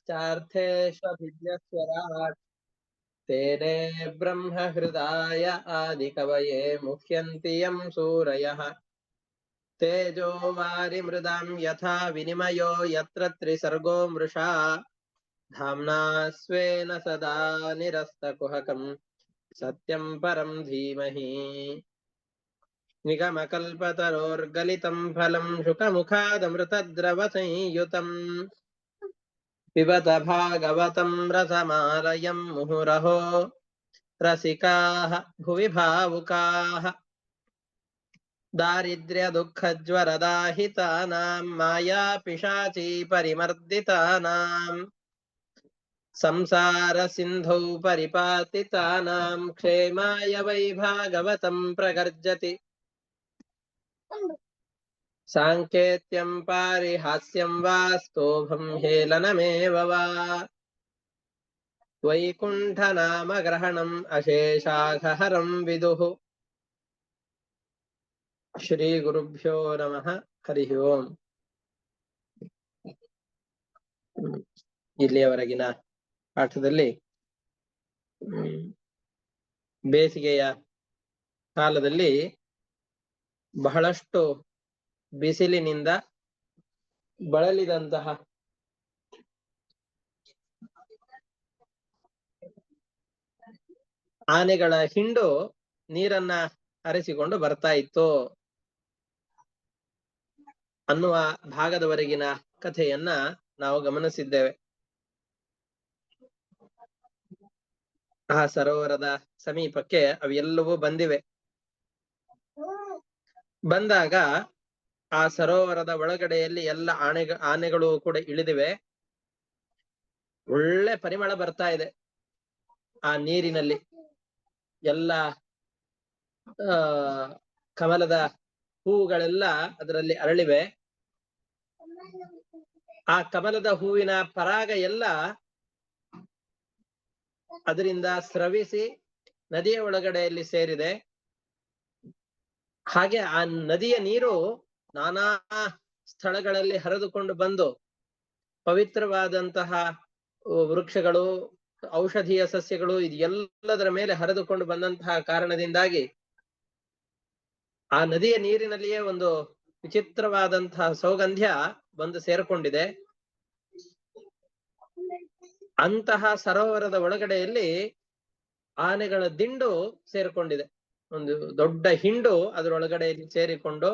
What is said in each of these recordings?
ब्रह्मश्चार्थेष्वभिज्ञस्वराट् तेने ब्रह्महृदाय आदिकवये मुह्यन्ति यं सूरयः तेजो वारिमृदां यथा विनिमयो यत्र त्रिसर्गो मृषा धाम्ना स्वेन सदा निरस्तकुहकं सत्यं परं धीमहि निगमकल्पतरोर्गलितं फलं शुकमुखादमृतद्रवसंयुतम् पिबत भागवतं रसमालयं मुहुरहो रसिकाः भुवि भावुकाः दारिद्र्यदुःखज्वरदाहितानां मायापिशाची परिमर्दितानां संसारसिन्धौ परिपातितानां क्षेमाय वै भागवतं प्रगर्जति साङ्केत्यं पारिहास्यं वा स्तोभं हेलनमेव वा वैकुण्ठनामग्रहणम् अशेषाघहरं विदुः श्रीगुरुभ्यो नमः हरि ओಂ ಇಲ್ಲಿಯವರೆಗಿನ ಪಾಠದಲ್ಲಿ ಬೇಸಿಗೆಯ ಕಾಲದಲ್ಲಿ ಬಹಳಷ್ಟು ಬಿಸಿಲಿನಿಂದ ಬಳಲಿದಂತಹ ಆನೆಗಳ ಹಿಂಡು ನೀರನ್ನ ಹರಿಸಿಕೊಂಡು ಬರ್ತಾ ಇತ್ತು ಅನ್ನುವ ಭಾಗದವರೆಗಿನ ಕಥೆಯನ್ನ ನಾವು ಗಮನಿಸಿದ್ದೇವೆ. ಆ ಸರೋವರದ ಸಮೀಪಕ್ಕೆ ಅವೆಲ್ಲವೂ ಬಂದಿವೆ. ಬಂದಾಗ ಆ ಸರೋವರದ ಒಳಗಡೆಯಲ್ಲಿ ಎಲ್ಲ ಆನೆಗಳು ಕೂಡ ಇಳಿದಿವೆ. ಒಳ್ಳೆ ಪರಿಮಳ ಬರ್ತಾ ಇದೆ ಆ ನೀರಿನಲ್ಲಿ. ಎಲ್ಲ ಕಮಲದ ಹೂಗಳೆಲ್ಲ ಅದರಲ್ಲಿ ಅರಳಿವೆ. ಆ ಕಮಲದ ಹೂವಿನ ಪರಾಗ ಎಲ್ಲ ಅದರಿಂದ ಸ್ರವಿಸಿ ನದಿಯ ಒಳಗಡೆಯಲ್ಲಿ ಸೇರಿದೆ. ಹಾಗೆ ಆ ನದಿಯ ನೀರು ನಾನಾ ಸ್ಥಳಗಳಲ್ಲಿ ಹರಿದುಕೊಂಡು ಬಂದು ಪವಿತ್ರವಾದಂತಹ ವೃಕ್ಷಗಳು, ಔಷಧೀಯ ಸಸ್ಯಗಳು ಇದು ಎಲ್ಲದರ ಮೇಲೆ ಹರಿದುಕೊಂಡು ಬಂದಂತಹ ಕಾರಣದಿಂದಾಗಿ ಆ ನದಿಯ ನೀರಿನಲ್ಲಿಯೇ ಒಂದು ವಿಚಿತ್ರವಾದಂತಹ ಸೌಗಂಧ್ಯ ಬಂದು ಸೇರಿಕೊಂಡಿದೆ. ಅಂತಹ ಸರೋವರದ ಒಳಗಡೆಯಲ್ಲಿ ಆನೆಗಳ ದಿಂಡು ಸೇರಿಕೊಂಡಿದೆ. ಒಂದು ದೊಡ್ಡ ಹಿಂಡು ಅದರೊಳಗಡೆಯಲ್ಲಿ ಸೇರಿಕೊಂಡು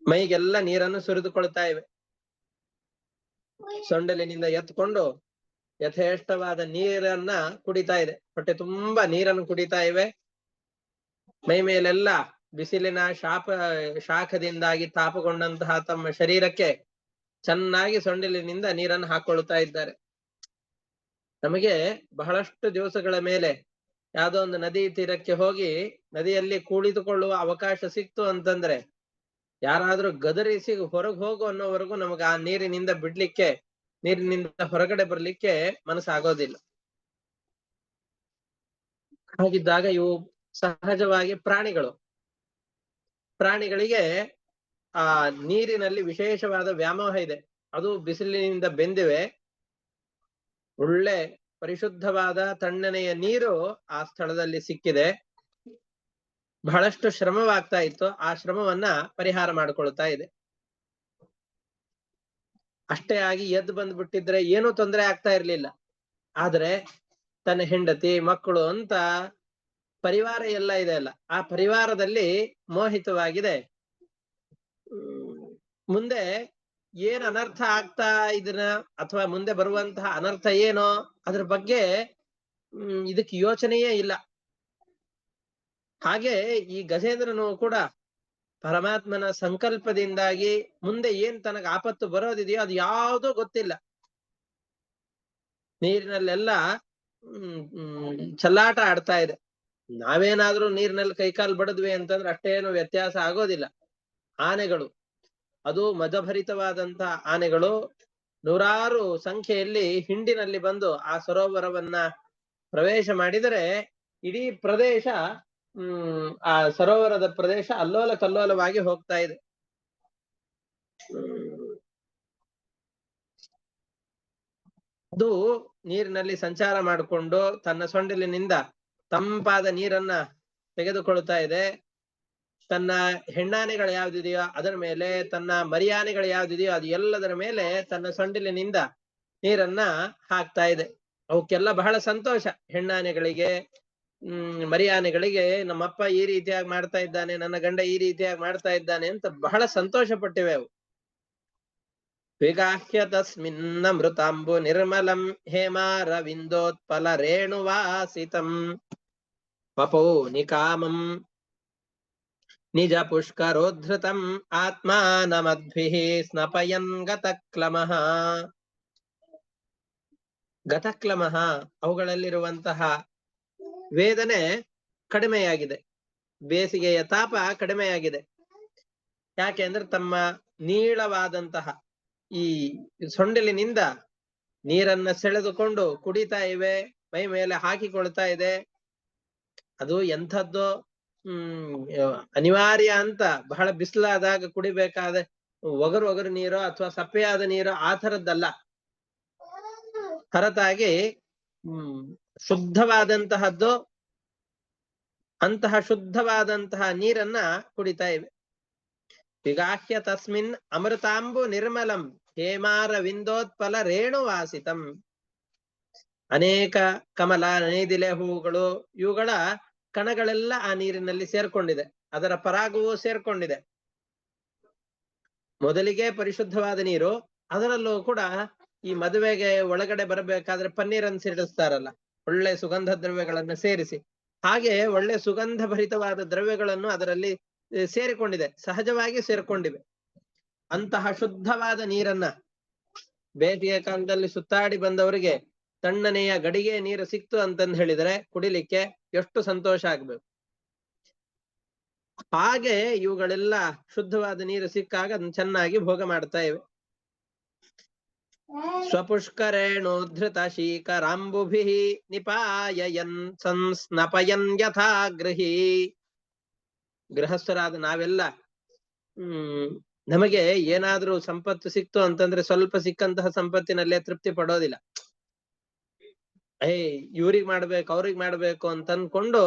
ಮೈಗೆಲ್ಲ ನೀರನ್ನು ಸುರಿದುಕೊಳ್ತಾ ಇವೆ. ಸೊಂಡಲಿನಿಂದ ಎತ್ಕೊಂಡು ಯಥೇಷ್ಟವಾದ ನೀರನ್ನ ಕುಡಿತಾ ಇದೆ. ಹೊಟ್ಟೆ ತುಂಬಾ ನೀರನ್ನು ಕುಡಿತಾ ಇವೆ. ಮೈ ಮೇಲೆಲ್ಲ ಬಿಸಿಲಿನ ಶಾಖದಿಂದಾಗಿ ತಾಪಗೊಂಡಂತಹ ತಮ್ಮ ಶರೀರಕ್ಕೆ ಚೆನ್ನಾಗಿ ಸೊಂಡಿಲಿನಿಂದ ನೀರನ್ನು ಹಾಕೊಳ್ತಾ ಇದ್ದಾರೆ. ನಮಗೆ ಬಹಳಷ್ಟು ದಿವಸಗಳ ಮೇಲೆ ಯಾವುದೋ ಒಂದು ನದಿ ತೀರಕ್ಕೆ ಹೋಗಿ ನದಿಯಲ್ಲಿ ಕುಳಿತುಕೊಳ್ಳುವ ಅವಕಾಶ ಸಿಕ್ತು ಅಂತಂದ್ರೆ ಯಾರಾದ್ರೂ ಗದರಿಸಿ ಹೊರಗೆ ಹೋಗು ಅನ್ನೋವರೆಗೂ ನಮಗೆ ಆ ನೀರಿನಿಂದ ಬಿಡ್ಲಿಕ್ಕೆ, ನೀರಿನಿಂದ ಹೊರಗಡೆ ಬರ್ಲಿಕ್ಕೆ ಮನಸ್ಸಾಗೋದಿಲ್ಲ. ಹಾಗಿದ್ದಾಗ ಇವು ಸಹಜವಾಗಿ ಪ್ರಾಣಿಗಳಿಗೆ ಆ ನೀರಿನಲ್ಲಿ ವಿಶೇಷವಾದ ವ್ಯಾಮೋಹ ಇದೆ. ಅದು ಬಿಸಿಲಿನಿಂದ ಬೆಂದಿವೆ. ಒಳ್ಳೆ ಪರಿಶುದ್ಧವಾದ ತಣ್ಣನೆಯ ನೀರು ಆ ಸ್ಥಳದಲ್ಲಿ ಸಿಕ್ಕಿದೆ. ಬಹಳಷ್ಟು ಶ್ರಮವಾಗ್ತಾ ಇತ್ತು. ಆ ಶ್ರಮವನ್ನ ಪರಿಹಾರ ಮಾಡಿಕೊಳ್ತಾ ಇದೆ. ಅಷ್ಟೇ ಆಗಿ ಎದ್ದು ಬಂದ್ಬಿಟ್ಟಿದ್ರೆ ಏನೂ ತೊಂದರೆ ಆಗ್ತಾ ಇರ್ಲಿಲ್ಲ. ಆದ್ರೆ ತನ್ನ ಹೆಂಡತಿ, ಮಕ್ಕಳು ಅಂತ ಪರಿವಾರ ಎಲ್ಲ ಇದೆ ಅಲ್ಲ, ಆ ಪರಿವಾರದಲ್ಲಿ ಮೋಹಿತವಾಗಿದೆ. ಮುಂದೆ ಏನ್ ಅನರ್ಥ ಆಗ್ತಾ ಇದನ್ನ ಅಥವಾ ಮುಂದೆ ಬರುವಂತಹ ಅನರ್ಥ ಏನೋ ಅದ್ರ ಬಗ್ಗೆ ಇದಕ್ಕೆ ಯೋಚನೆಯೇ ಇಲ್ಲ. ಹಾಗೆ ಈ ಗಜೇಂದ್ರನು ಕೂಡ ಪರಮಾತ್ಮನ ಸಂಕಲ್ಪದಿಂದಾಗಿ ಮುಂದೆ ಏನ್ ತನಗೆ ಆಪತ್ತು ಬರೋದಿದೆಯೋ ಅದು ಯಾವುದೂ ಗೊತ್ತಿಲ್ಲ. ನೀರಿನಲ್ಲೆಲ್ಲ ಚಲ್ಲಾಟ ಆಡ್ತಾ ಇದೆ. ನಾವೇನಾದ್ರೂ ನೀರಿನಲ್ಲಿ ಕೈಕಾಲು ಬಡದ್ವಿ ಅಂತಂದ್ರೆ ಅಷ್ಟೇನು ವ್ಯತ್ಯಾಸ ಆಗೋದಿಲ್ಲ. ಆನೆಗಳು, ಅದು ಮದಭರಿತವಾದಂತಹ ಆನೆಗಳು ನೂರಾರು ಸಂಖ್ಯೆಯಲ್ಲಿ ಹಿಂಡಿನಲ್ಲಿ ಬಂದು ಆ ಸರೋವರವನ್ನ ಪ್ರವೇಶ ಮಾಡಿದರೆ ಇಡೀ ಪ್ರದೇಶ ಆ ಸರೋವರದ ಪ್ರದೇಶ ಅಲ್ಲೋಲ ಕಲ್ಲೋಲವಾಗಿ ಹೋಗ್ತಾ ಇದೆ. ಅದು ನೀರಿನಲ್ಲಿ ಸಂಚಾರ ಮಾಡಿಕೊಂಡು ತನ್ನ ಸೊಂಡಿಲಿನಿಂದ ತಂಪಾದ ನೀರನ್ನ ತೆಗೆದುಕೊಳ್ತಾ ಇದೆ. ತನ್ನ ಹೆಣ್ಣಾನೆಗಳು ಯಾವ್ದಿದೆಯೋ ಅದರ ಮೇಲೆ, ತನ್ನ ಮರಿಯಾನೆಗಳು ಯಾವ್ದಿದೆಯೋ ಅದು ಎಲ್ಲದರ ಮೇಲೆ ತನ್ನ ಸೊಂಡಿಲಿನಿಂದ ನೀರನ್ನ ಹಾಕ್ತಾ ಇದೆ. ಅವಕ್ಕೆಲ್ಲ ಬಹಳ ಸಂತೋಷ. ಹೆಣ್ಣಾನೆಗಳಿಗೆ, ಮರಿಯಾನೆಗಳಿಗೆ ನಮ್ಮಪ್ಪ ಈ ರೀತಿಯಾಗಿ ಮಾಡ್ತಾ ಇದ್ದಾನೆ, ನನ್ನ ಗಂಡ ಈ ರೀತಿಯಾಗಿ ಮಾಡ್ತಾ ಇದ್ದಾನೆ ಅಂತ ಬಹಳ ಸಂತೋಷ ಪಟ್ಟಿವೆ ಅವು. ವಿಗಾಹ್ಯ ತಸ್ಮಿನ್ನಮೃತಾಂಬು ನಿರ್ಮಲಂ ಹೇಮಾರವಿಂದೋತ್ಪಲ ರೇಣುವಾಸಿತಂ ಪಪೌ ನಿಕಾಮಂ ನಿಜ ಪುಷ್ಕರೋದ್ಧೃತಂ ಆತ್ಮಾನಮದ್ಭಿಃ ಸ್ನಪಯನ್ ಗತಕ್ಲಮಃ. ಗತಕ್ಲಮಃ ಅವುಗಳಲ್ಲಿರುವಂತಹ ವೇದನೆ ಕಡಿಮೆಯಾಗಿದೆ, ಬೇಸಿಗೆಯ ತಾಪ ಕಡಿಮೆಯಾಗಿದೆ. ಯಾಕೆ ಅಂದ್ರೆ ತಮ್ಮ ನೀಳವಾದಂತಹ ಈ ಸೊಂಡಿಲಿನಿಂದ ನೀರನ್ನ ಸೆಳೆದುಕೊಂಡು ಕುಡಿತಾ ಇವೆ, ಮೈ ಮೇಲೆ ಹಾಕಿಕೊಳ್ತಾ ಇದೆ. ಅದು ಎಂಥದ್ದು ಅನಿವಾರ್ಯ ಅಂತ ಬಹಳ ಬಿಸಿಲಾದಾಗ ಕುಡಿಬೇಕಾದ ಒಗರು ನೀರೋ ಅಥವಾ ಸಪ್ಪೆಯಾದ ನೀರೋ ಆ ಥರದ್ದಲ್ಲ. ಹೊರತಾಗಿ ಶುದ್ಧವಾದಂತಹದ್ದು, ಅಂತಹ ಶುದ್ಧವಾದಂತಹ ನೀರನ್ನ ಕುಡಿತಾ ಇವೆ. ವಿಗಾಹ್ಯ ತಸ್ಮಿನ್ ಅಮೃತಾಂಬು ನಿರ್ಮಲಂ ಹೇಮಾರವಿಂದೋತ್ಪಲ ರೇಣುವಾಸಿತಂ. ಅನೇಕ ಕಮಲ, ನೇದಿಲೆ ಹೂಗಳು ಇವುಗಳ ಕಣಗಳೆಲ್ಲ ಆ ನೀರಿನಲ್ಲಿ ಸೇರ್ಕೊಂಡಿದೆ, ಅದರ ಪರಾಗವೂ ಸೇರ್ಕೊಂಡಿದೆ. ಮೊದಲಿಗೆ ಪರಿಶುದ್ಧವಾದ ನೀರು, ಅದರಲ್ಲೂ ಕೂಡ ಈ ಮದುವೆಗೆ ಒಳಗಡೆ ಬರಬೇಕಾದ್ರೆ ಪನ್ನೀರನ್ನು ಸೇರಿಸ್ತಾರಲ್ಲ, ಒಳ್ಳೆ ಸುಗಂಧ ದ್ರವ್ಯಗಳನ್ನು ಸೇರಿಸಿ, ಹಾಗೆ ಒಳ್ಳೆ ಸುಗಂಧ ಭರಿತವಾದ ದ್ರವ್ಯಗಳನ್ನು ಅದರಲ್ಲಿ ಸೇರಿಕೊಂಡಿದೆ, ಸಹಜವಾಗಿ ಸೇರ್ಕೊಂಡಿವೆ. ಅಂತಹ ಶುದ್ಧವಾದ ನೀರನ್ನ ಬೇಸಿಗೆ ಕಾಲದಲ್ಲಿ ಸುತ್ತಾಡಿ ಬಂದವರಿಗೆ ತಣ್ಣನೆಯ ಗಡಿಗೆ ನೀರು ಸಿಕ್ತು ಅಂತಂದು ಹೇಳಿದರೆ ಕುಡಿಲಿಕ್ಕೆ ಎಷ್ಟು ಸಂತೋಷ ಆಗ್ಬೇಕು. ಹಾಗೆ ಇವುಗಳೆಲ್ಲ ಶುದ್ಧವಾದ ನೀರು ಸಿಕ್ಕಾಗ ಅದನ್ನ ಚೆನ್ನಾಗಿ ಭೋಗ ಮಾಡ್ತಾ ಇವೆ. ಸ್ವಪುಷ್ಕರೇಣೋದ್ಧೃತ ಶೀಕರಾಂಬುಭಿಃ ನಿಪಾಯಯನ್ ಸಂಸ್ನಪಯನ್ ಯಥಾ ಗೃಹಿ. ಗೃಹಸ್ಥರಾದ ನಾವೆಲ್ಲ ನಮಗೆ ಏನಾದ್ರೂ ಸಂಪತ್ತು ಸಿಕ್ತು ಅಂತಂದ್ರೆ ಸ್ವಲ್ಪ ಸಿಕ್ಕಂತಹ ಸಂಪತ್ತಿನಲ್ಲೇ ತೃಪ್ತಿ ಪಡೋದಿಲ್ಲ. ಇವ್ರಿಗ್ ಮಾಡ್ಬೇಕು ಅವ್ರಿಗ್ ಮಾಡ್ಬೇಕು ಅಂತ ಅನ್ಕೊಂಡು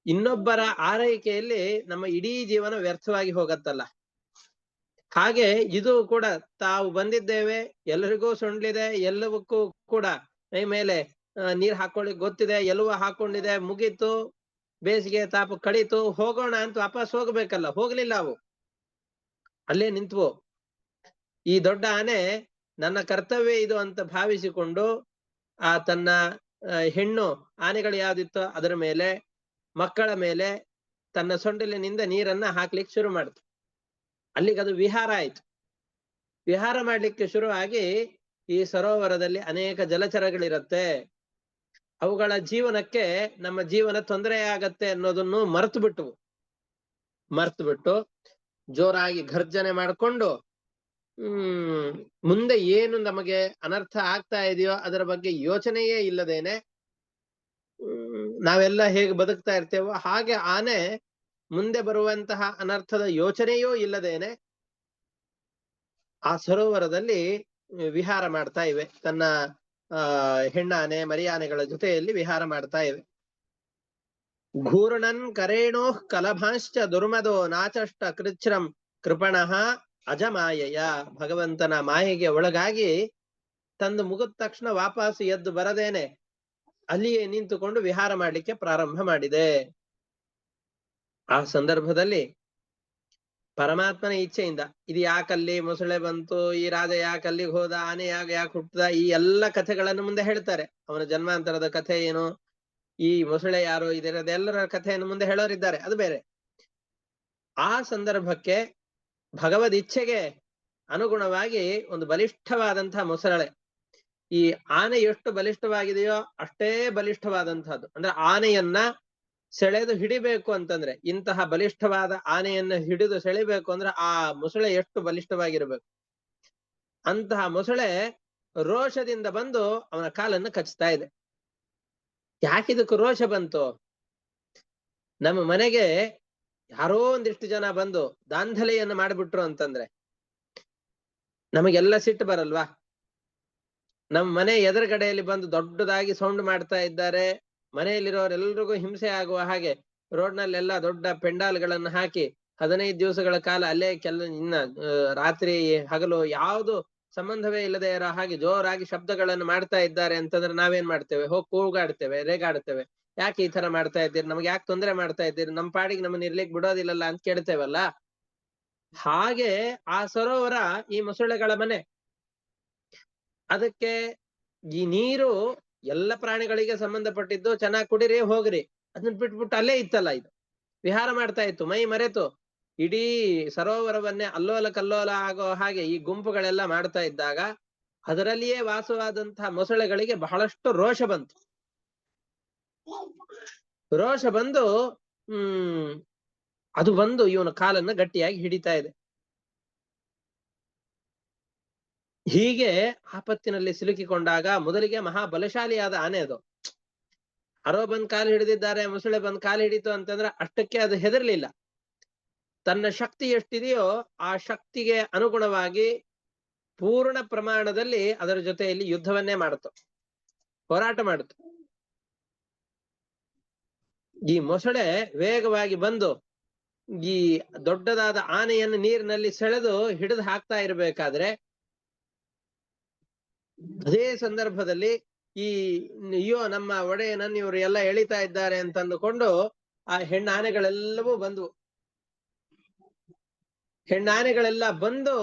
ಇನ್ನೊಬ್ಬರ ಆರೈಕೆಯಲ್ಲಿ ನಮ್ಮ ಇಡೀ ಜೀವನ ವ್ಯರ್ಥವಾಗಿ ಹೋಗತ್ತಲ್ಲ. ಹಾಗೆ ಇದು ಕೂಡ ತಾವು ಬಂದಿದ್ದೇವೆ, ಎಲ್ಲರಿಗೂ ಸೊಂಡ್ಲಿದೆ, ಎಲ್ಲವಕ್ಕೂ ಕೂಡ ಮೈ ಮೇಲೆ ನೀರ್ ಹಾಕೊಳ್ಳಿ ಗೊತ್ತಿದೆ, ಎಲ್ಲವೂ ಹಾಕೊಂಡಿದೆ, ಮುಗೀತು, ಬೇಸಿಗೆ ತಾಪ ಕಳೀತು, ಹೋಗೋಣ ಅಂತ ವಾಪಸ್ ಹೋಗ್ಬೇಕಲ್ಲ, ಹೋಗ್ಲಿಲ್ಲ. ಅವು ಅಲ್ಲೇ ನಿಂತ್ವು. ಈ ದೊಡ್ಡ ಆನೆ ನನ್ನ ಕರ್ತವ್ಯ ಇದು ಅಂತ ಭಾವಿಸಿಕೊಂಡು ಆ ತನ್ನ ಹೆಣ್ಣು ಆನೆಗಳು ಯಾವ್ದಿತ್ತೋ ಅದರ ಮೇಲೆ, ಮಕ್ಕಳ ಮೇಲೆ ತನ್ನ ಸೊಂಡಿಲಿನಿಂದ ನೀರನ್ನ ಹಾಕ್ಲಿಕ್ಕೆ ಶುರು ಮಾಡ್ತು. ಅಲ್ಲಿಗೆ ಅದು ವಿಹಾರ ಆಯ್ತು. ವಿಹಾರ ಮಾಡ್ಲಿಕ್ಕೆ ಶುರುವಾಗಿ ಈ ಸರೋವರದಲ್ಲಿ ಅನೇಕ ಜಲಚರಗಳಿರತ್ತೆ, ಅವುಗಳ ಜೀವನಕ್ಕೆ ನಮ್ಮ ಜೀವನ ತೊಂದರೆ ಆಗತ್ತೆ ಅನ್ನೋದನ್ನು ಮರೆತು ಬಿಟ್ಟು ಜೋರಾಗಿ ಘರ್ಜನೆ ಮಾಡಿಕೊಂಡು ಮುಂದೆ ಏನು ನಮಗೆ ಅನರ್ಥ ಆಗ್ತಾ ಇದೆಯೋ ಅದರ ಬಗ್ಗೆ ಯೋಚನೆಯೇ ಇಲ್ಲದೇನೆ ನಾವೆಲ್ಲ ಹೇಗೆ ಬದುಕ್ತಾ ಇರ್ತೇವೋ ಹಾಗೆ ಆನೆ ಮುಂದೆ ಬರುವಂತಹ ಅನರ್ಥದ ಯೋಚನೆಯೂ ಇಲ್ಲದೇನೆ ಆ ಸರೋವರದಲ್ಲಿ ವಿಹಾರ ಮಾಡ್ತಾ ಇವೆ. ತನ್ನ ಹೆಣ್ಣಾನೆ ಮರಿಯಾನೆಗಳ ಜೊತೆಯಲ್ಲಿ ವಿಹಾರ ಮಾಡ್ತಾ ಇವೆ. ಘೂರ್ಣನ್ ಕರೇಣೋ ಕಲಭಾಶ್ಚ ದುರ್ಮದೋ ನಾಚಷ್ಟ ಕೃಚ್ಛ್ರಂ ಕೃಪಣಃ ಅಜಮಾಯಯ. ಭಗವಂತನ ಮಾಯೆಗೆ ಒಳಗಾಗಿ ತಂದು ಮುಗಿದ ತಕ್ಷಣ ವಾಪಸ್ ಎದ್ದು ಬರದೇನೆ ಅಲ್ಲಿಯೇ ನಿಂತುಕೊಂಡು ವಿಹಾರ ಮಾಡ್ಲಿಕ್ಕೆ ಪ್ರಾರಂಭ ಮಾಡಿದೆ. ಆ ಸಂದರ್ಭದಲ್ಲಿ ಪರಮಾತ್ಮನ ಇಚ್ಛೆಯಿಂದ ಇದು ಯಾಕಲ್ಲಿ ಮೊಸಳೆ ಬಂತು, ಈ ರಾಜ ಯಾಕಲ್ಲಿಗೆ ಹೋದ, ಆನೆ ಯಾಕೆ ಹುಟ್ಟದ, ಈ ಎಲ್ಲ ಕಥೆಗಳನ್ನು ಮುಂದೆ ಹೇಳ್ತಾರೆ. ಅವನ ಜನ್ಮಾಂತರದ ಕಥೆ ಏನು, ಈ ಮೊಸಳೆ ಯಾರು, ಇದೆಲ್ಲರ ಕಥೆಯನ್ನು ಮುಂದೆ ಹೇಳೋರಿದ್ದಾರೆ, ಅದು ಬೇರೆ. ಆ ಸಂದರ್ಭಕ್ಕೆ ಭಗವದ್ ಇಚ್ಛೆಗೆ ಅನುಗುಣವಾಗಿ ಒಂದು ಬಲಿಷ್ಠವಾದಂತಹ ಮೊಸಳೆ, ಈ ಆನೆ ಎಷ್ಟು ಬಲಿಷ್ಠವಾಗಿದೆಯೋ ಅಷ್ಟೇ ಬಲಿಷ್ಠವಾದಂತಹದ್ದು. ಅಂದ್ರೆ ಆನೆಯನ್ನ ಸೆಳೆದು ಹಿಡಿಬೇಕು ಅಂತಂದ್ರೆ, ಇಂತಹ ಬಲಿಷ್ಠವಾದ ಆನೆಯನ್ನ ಹಿಡಿದು ಸೆಳಿಬೇಕು ಅಂದ್ರೆ ಆ ಮೊಸಳೆ ಎಷ್ಟು ಬಲಿಷ್ಠವಾಗಿರ್ಬೇಕು. ಅಂತಹ ಮೊಸಳೆ ರೋಷದಿಂದ ಬಂದು ಅವನ ಕಾಲನ್ನು ಕಚ್ತಾ ಇದೆ. ಯಾಕಿದಕ್ಕೂ ರೋಷ ಬಂತು? ನಮ್ಮ ಮನೆಗೆ ಯಾರೋ ಒಂದಿಷ್ಟು ಜನ ಬಂದು ದಾಂಧಲೆಯನ್ನು ಮಾಡಿಬಿಟ್ರು ಅಂತಂದ್ರೆ ನಮಗೆಲ್ಲ ಸಿಟ್ಟು ಬರಲ್ವಾ? ನಮ್ ಮನೆ ಎದುರುಗಡೆಯಲ್ಲಿ ಬಂದು ದೊಡ್ಡದಾಗಿ ಸೌಂಡ್ ಮಾಡ್ತಾ ಇದ್ದಾರೆ, ಮನೆಯಲ್ಲಿರೋರೆಲ್ರಿಗೂ ಹಿಂಸೆ ಆಗುವ ಹಾಗೆ ರೋಡ್ ನಲ್ಲೆಲ್ಲ ದೊಡ್ಡ ಪೆಂಡಾಲ್ಗಳನ್ನು ಹಾಕಿ 15 ದಿವಸಗಳ ಕಾಲ ಅಲ್ಲೇ ಇನ್ನ ರಾತ್ರಿ ಹಗಲು ಯಾವುದು ಸಂಬಂಧವೇ ಇಲ್ಲದೆ ಇರೋ ಹಾಗೆ ಜೋರಾಗಿ ಶಬ್ದಗಳನ್ನು ಮಾಡ್ತಾ ಇದ್ದಾರೆ ಅಂತಂದ್ರೆ ನಾವೇನ್ ಮಾಡ್ತೇವೆ? ಹೋಗಿ ಕೂಗಾಡ್ತೇವೆ, ರೇಗಾಡ್ತೇವೆ. ಯಾಕೆ ಈ ತರ ಮಾಡ್ತಾ ಇದ್ದೀರಿ? ನಮ್ಗೆ ಯಾಕೆ ತೊಂದರೆ ಮಾಡ್ತಾ ಇದ್ದೀರಿ? ನಮ್ ಪಾಡಿಗೆ ನಮ್ಮನ್ನ ಇರ್ಲಿಕ್ಕೆ ಬಿಡೋದಿಲ್ಲಲ್ಲ ಅಂತ ಕೇಳ್ತೇವಲ್ಲ. ಹಾಗೆ ಆ ಸರೋವರ ಈ ಮೊಸಳೆಗಳ ಮನೆ. ಅದಕ್ಕೆ ಈ ನೀರು ಎಲ್ಲ ಪ್ರಾಣಿಗಳಿಗೆ ಸಂಬಂಧಪಟ್ಟಿದ್ದು, ಚೆನ್ನಾಗಿ ಕುಡಿರಿ ಹೋಗ್ರಿ. ಅದನ್ನ ಬಿಟ್ಬಿಟ್ಟು ಅಲ್ಲೇ ಇತ್ತಲ್ಲ, ಇದು ವಿಹಾರ ಮಾಡ್ತಾ ಇತ್ತು, ಮೈ ಮರೆತು ಇಡೀ ಸರೋವರವನ್ನೇ ಅಲ್ಲೋಲ ಕಲ್ಲೋಲ ಆಗೋ ಹಾಗೆ ಈ ಗುಂಪುಗಳೆಲ್ಲ ಮಾಡ್ತಾ ಇದ್ದಾಗ ಅದರಲ್ಲಿಯೇ ವಾಸವಾದಂತಹ ಮೊಸಳೆಗಳಿಗೆ ಬಹಳಷ್ಟು ರೋಷ ಬಂತು. ರೋಷ ಬಂದು ಅದು ಬಂದು ಇವನ ಕಾಲನ್ನ ಗಟ್ಟಿಯಾಗಿ ಹಿಡಿತಾ ಇದೆ. ಹೀಗೆ ಆಪತ್ತಿನಲ್ಲಿ ಸಿಲುಕಿಕೊಂಡಾಗ ಮೊದಲಿಗೆ ಮಹಾಬಲಶಾಲಿಯಾದ ಆನೆ ಅದು. ಯಾರೋ ಬಂದ್ ಕಾಲು ಹಿಡಿದಿದ್ದಾರೆ, ಮೊಸಳೆ ಬಂದ್ ಕಾಲು ಹಿಡಿತು ಅಂತಂದ್ರೆ ಅಷ್ಟಕ್ಕೆ ಅದು ಹೆದರ್ಲಿಲ್ಲ. ತನ್ನ ಶಕ್ತಿ ಎಷ್ಟಿದೆಯೋ ಆ ಶಕ್ತಿಗೆ ಅನುಗುಣವಾಗಿ ಪೂರ್ಣ ಪ್ರಮಾಣದಲ್ಲಿ ಅದರ ಜೊತೆಯಲ್ಲಿ ಯುದ್ಧವನ್ನೇ ಮಾಡಿತು, ಹೋರಾಟ ಮಾಡಿತು. ಈ ಮೊಸಳೆ ವೇಗವಾಗಿ ಬಂದು ಈ ದೊಡ್ಡದಾದ ಆನೆಯನ್ನು ನೀರಿನಲ್ಲಿ ಸೆಳೆದು ಹಿಡಿದು ಹಾಕ್ತಾ ಇರಬೇಕಾದ್ರೆ ಅದೇ ಸಂದರ್ಭದಲ್ಲಿ ಈ ಅಯ್ಯೋ ನಮ್ಮ ಒಡೆಯನನ್ನು ಇವರು ಎಲ್ಲ ಎಳಿತಾ ಇದ್ದಾರೆ ಅಂತಂದುಕೊಂಡು ಆ ಹೆಣ್ಣಾನೆಗಳೆಲ್ಲವೂ ಬಂದ್ವು. ಹೆಣ್ಣಾನೆಗಳೆಲ್ಲ ಬಂದು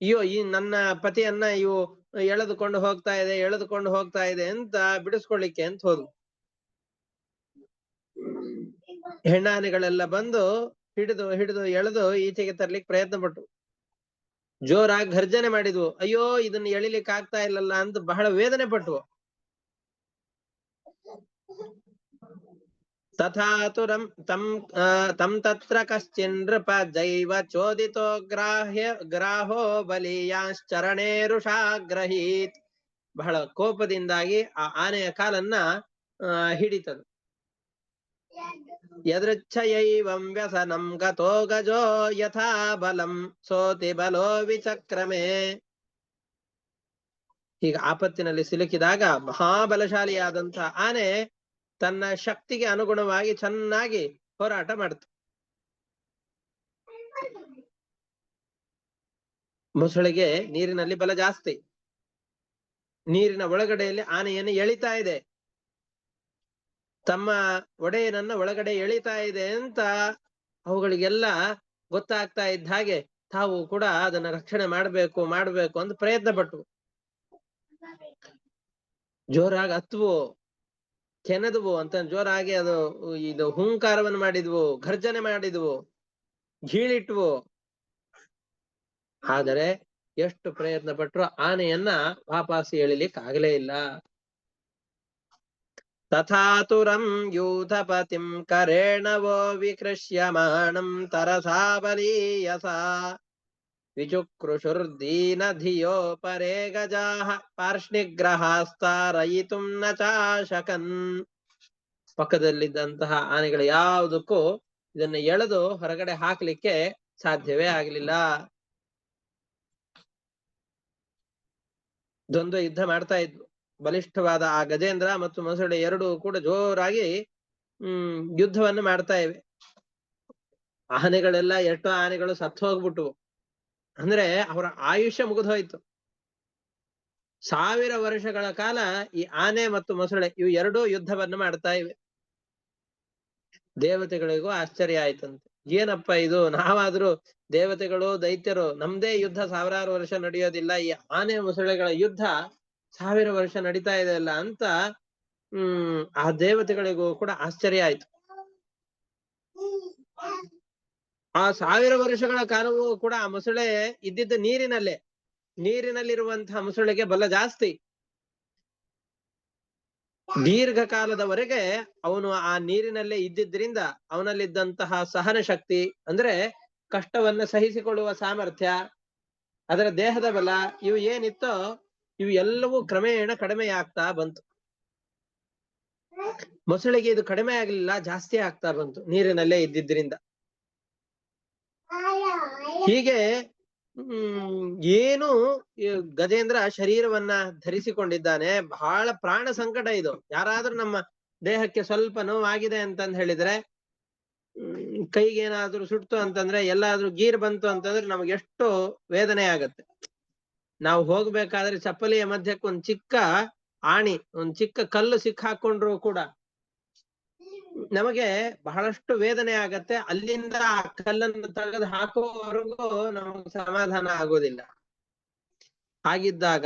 ಅಯ್ಯೋ ಈ ನನ್ನ ಪತಿಯನ್ನ ಇವು ಎಳೆದುಕೊಂಡು ಹೋಗ್ತಾ ಇದೆ ಅಂತ ಬಿಡಿಸ್ಕೊಳ್ಳಿಕ್ಕೆ ಅಂತ ಹೋದ್ವು. ಹೆಣ್ಣಾನೆಗಳೆಲ್ಲ ಬಂದು ಹಿಡಿದು ಎಳೆದು ಈಚೆಗೆ ತರ್ಲಿಕ್ಕೆ ಪ್ರಯತ್ನ ಪಟ್ಟು ಜೋರಾಗಿ ಘರ್ಜನೆ ಮಾಡಿದ್ವು. ಅಯ್ಯೋ ಇದನ್ನ ಎಳಿಲಿಕ್ಕೆ ಆಗ್ತಾ ಇಲ್ಲಲ್ಲ ಅಂತ ಬಹಳ ವೇದನೆ ಪಟ್ವು. ತಥಾತುರಂ ತಂ ತತ್ರ ಕಶ್ಚಿನ್ ನೃಪ ಜೈವ ಚೋದಿತೋ ಗ್ರಾಹೋ ಬಲಿಯಾಂಶ್ಚರಣೇರುಷಾಗ್ರಹೀತ್. ಬಹಳ ಕೋಪದಿಂದಾಗಿ ಆ ಆನೆಯ ಕಾಲನ್ನ ಹಿಡಿತದು. ಯದೃಚ್ಛಯೈವಂ ವ್ಯಸನಂ ಗತೋ ಗಜೋ ಯಥಾ ಬಲಂ ಸೋತಿ ಬಲೋ ವಿಚಕ್ರಮೇ. ಈಗ ಆಪತ್ತಿನಲ್ಲಿ ಸಿಲುಕಿದಾಗ ಮಹಾಬಲಶಾಲಿಯಾದಂತಹ ಆನೆ ತನ್ನ ಶಕ್ತಿಗೆ ಅನುಗುಣವಾಗಿ ಚೆನ್ನಾಗಿ ಹೋರಾಟ ಮಾಡ್ತು. ಮೊಸಳೆಗೆ ನೀರಿನಲ್ಲಿ ಬಲ ಜಾಸ್ತಿ. ನೀರಿನ ಒಳಗಡೆಯಲ್ಲಿ ಆನೆಯನ್ನು ಎಳಿತಾ ಇದೆ, ತಮ್ಮ ಒಡೆಯನನ್ನ ಒಳಗಡೆ ಎಳಿತಾ ಇದೆ ಅಂತ ಅವುಗಳಿಗೆಲ್ಲ ಗೊತ್ತಾಗ್ತಾ ಇದ್ದ ಹಾಗೆ ತಾವು ಕೂಡ ಅದನ್ನ ರಕ್ಷಣೆ ಮಾಡ್ಬೇಕು ಅಂತ ಪ್ರಯತ್ನ ಪಟ್ಟು ಜೋರಾಗಿ ಹತ್ವು, ಕೆನೆದ್ವು ಅಂತ ಜೋರಾಗಿ ಇದು ಹುಂಕಾರವನ್ನು ಮಾಡಿದ್ವು, ಘರ್ಜನೆ ಮಾಡಿದ್ವು, ಘೀಳಿಟ್ವು. ಆದರೆ ಎಷ್ಟು ಪ್ರಯತ್ನ ಪಟ್ರು ಆನೆಯನ್ನ ವಾಪಸ್ ಎಳಿಲಿಕ್ಕೆ ಆಗಲೇ ಇಲ್ಲ. ತಥಾತುರಂ ಯೂಥಪತಿಂ ಕರೇಣವೋ ವಿಕೃಷ್ಯಮಾಣಂ ತರಸಾ ಬಲೀಯಸಾ ವಿಚುಕ್ರುಷುರ್ದೀನ ಧಿಯೋ ಪರೇ ಗಜಾಃ ಪಾರ್ಷ್ಣಿಗ್ರಹಾಸ್ತಾರಯಿತುಂ ನ ಚಾಶಕನ್. ಪಕ್ಕದಲ್ಲಿದ್ದಂತಹ ಆನೆಗಳು ಯಾವುದಕ್ಕೂ ಇದನ್ನ ಎಳೆದು ಹೊರಗಡೆ ಹಾಕ್ಲಿಕ್ಕೆ ಸಾಧ್ಯವೇ ಆಗಲಿಲ್ಲ. ದ್ವಂದ್ವ ಯುದ್ಧ ಮಾಡ್ತಾ ಇದ್ವು. ಬಲಿಷ್ಠವಾದ ಆ ಗಜೇಂದ್ರ ಮತ್ತು ಮೊಸಳೆ ಎರಡೂ ಕೂಡ ಜೋರಾಗಿ ಯುದ್ಧವನ್ನು ಮಾಡ್ತಾ ಇವೆ. ಆನೆಗಳೆಲ್ಲ ಎಷ್ಟೋ ಆನೆಗಳು ಸತ್ತು ಹೋಗ್ಬಿಟ್ಟು, ಅಂದ್ರೆ ಅವರ ಆಯುಷ್ಯ ಮುಗಿದೋಯ್ತು. 1000 ವರ್ಷಗಳ ಕಾಲ ಈ ಆನೆ ಮತ್ತು ಮೊಸಳೆ ಇವು ಎರಡೂ ಯುದ್ಧವನ್ನು ಮಾಡ್ತಾ ಇವೆ. ದೇವತೆಗಳಿಗೂ ಆಶ್ಚರ್ಯ ಆಯ್ತಂತೆ, ಏನಪ್ಪ ಇದು, ನಾವಾದ್ರೂ ದೇವತೆಗಳು ದೈತ್ಯರು, ನಮ್ದೇ ಯುದ್ಧ 1000 ವರ್ಷ ನಡೆಯೋದಿಲ್ಲ, ಈ ಆನೆ ಮೊಸಳೆಗಳ ಯುದ್ಧ 1000 ವರ್ಷ ನಡೀತಾ ಇದೆ ಅಲ್ಲ ಅಂತ ಆ ದೇವತೆಗಳಿಗೂ ಕೂಡ ಆಶ್ಚರ್ಯ ಆಯ್ತು. ಆ 1000 ವರ್ಷಗಳ ಕಾಲವೂ ಕೂಡ ಆ ಮೊಸಳೆ ಇದ್ದಿದ್ದ ನೀರಿನಲ್ಲಿರುವಂತಹ ಮೊಸಳೆಗೆ ಬಲ ಜಾಸ್ತಿ. ದೀರ್ಘಕಾಲದವರೆಗೆ ಅವನು ಆ ನೀರಿನಲ್ಲೇ ಇದ್ದಿದ್ರಿಂದ ಅವನಲ್ಲಿದ್ದಂತಹ ಸಹನ ಶಕ್ತಿ, ಅಂದ್ರೆ ಕಷ್ಟವನ್ನ ಸಹಿಸಿಕೊಳ್ಳುವ ಸಾಮರ್ಥ್ಯ, ಅದರ ದೇಹದ ಬಲ, ಇವು ಏನಿತ್ತೋ ಇವು ಎಲ್ಲವೂ ಕ್ರಮೇಣ ಕಡಿಮೆ ಆಗ್ತಾ ಬಂತು. ಮೊಸಳೆಗೆ ಇದು ಕಡಿಮೆ ಆಗ್ಲಿಲ್ಲ, ಜಾಸ್ತಿ ಆಗ್ತಾ ಬಂತು ನೀರಿನಲ್ಲೇ ಇದ್ದಿದ್ರಿಂದ. ಹೀಗೆ ಏನು ಗಜೇಂದ್ರ ಶರೀರವನ್ನ ಧರಿಸಿಕೊಂಡಿದ್ದಾನೆ. ಬಹಳ ಪ್ರಾಣ ಸಂಕಟ ಇದು. ಯಾರಾದ್ರೂ ನಮ್ಮ ದೇಹಕ್ಕೆ ಸ್ವಲ್ಪ ನೋವಾಗಿದೆ ಅಂತಂದ್ ಹೇಳಿದ್ರೆ, ಕೈಗೆ ಏನಾದ್ರೂ ಸುಟ್ತು ಅಂತಂದ್ರೆ, ಎಲ್ಲಾದ್ರೂ ಗೀರ್ ಬಂತು ಅಂತಂದ್ರೆ ನಮ್ಗೆ ಎಷ್ಟು ವೇದನೆ ಆಗತ್ತೆ. ನಾವು ಹೋಗ್ಬೇಕಾದ್ರೆ ಚಪ್ಪಲಿಯ ಮಧ್ಯಕ್ಕೆ ಒಂದ್ ಚಿಕ್ಕ ಆಣಿ, ಒಂದ್ ಚಿಕ್ಕ ಕಲ್ಲು ಸಿಕ್ಕಾಕೊಂಡ್ರು ಕೂಡ ನಮಗೆ ಬಹಳಷ್ಟು ವೇದನೆ ಆಗತ್ತೆ. ಅಲ್ಲಿಂದ ಆ ಕಲ್ಲನ್ನು ತೆಗೆದು ಹಾಕುವವರೆಗೂ ನಮಗೆ ಸಮಾಧಾನ ಆಗೋದಿಲ್ಲ. ಹಾಗಿದ್ದಾಗ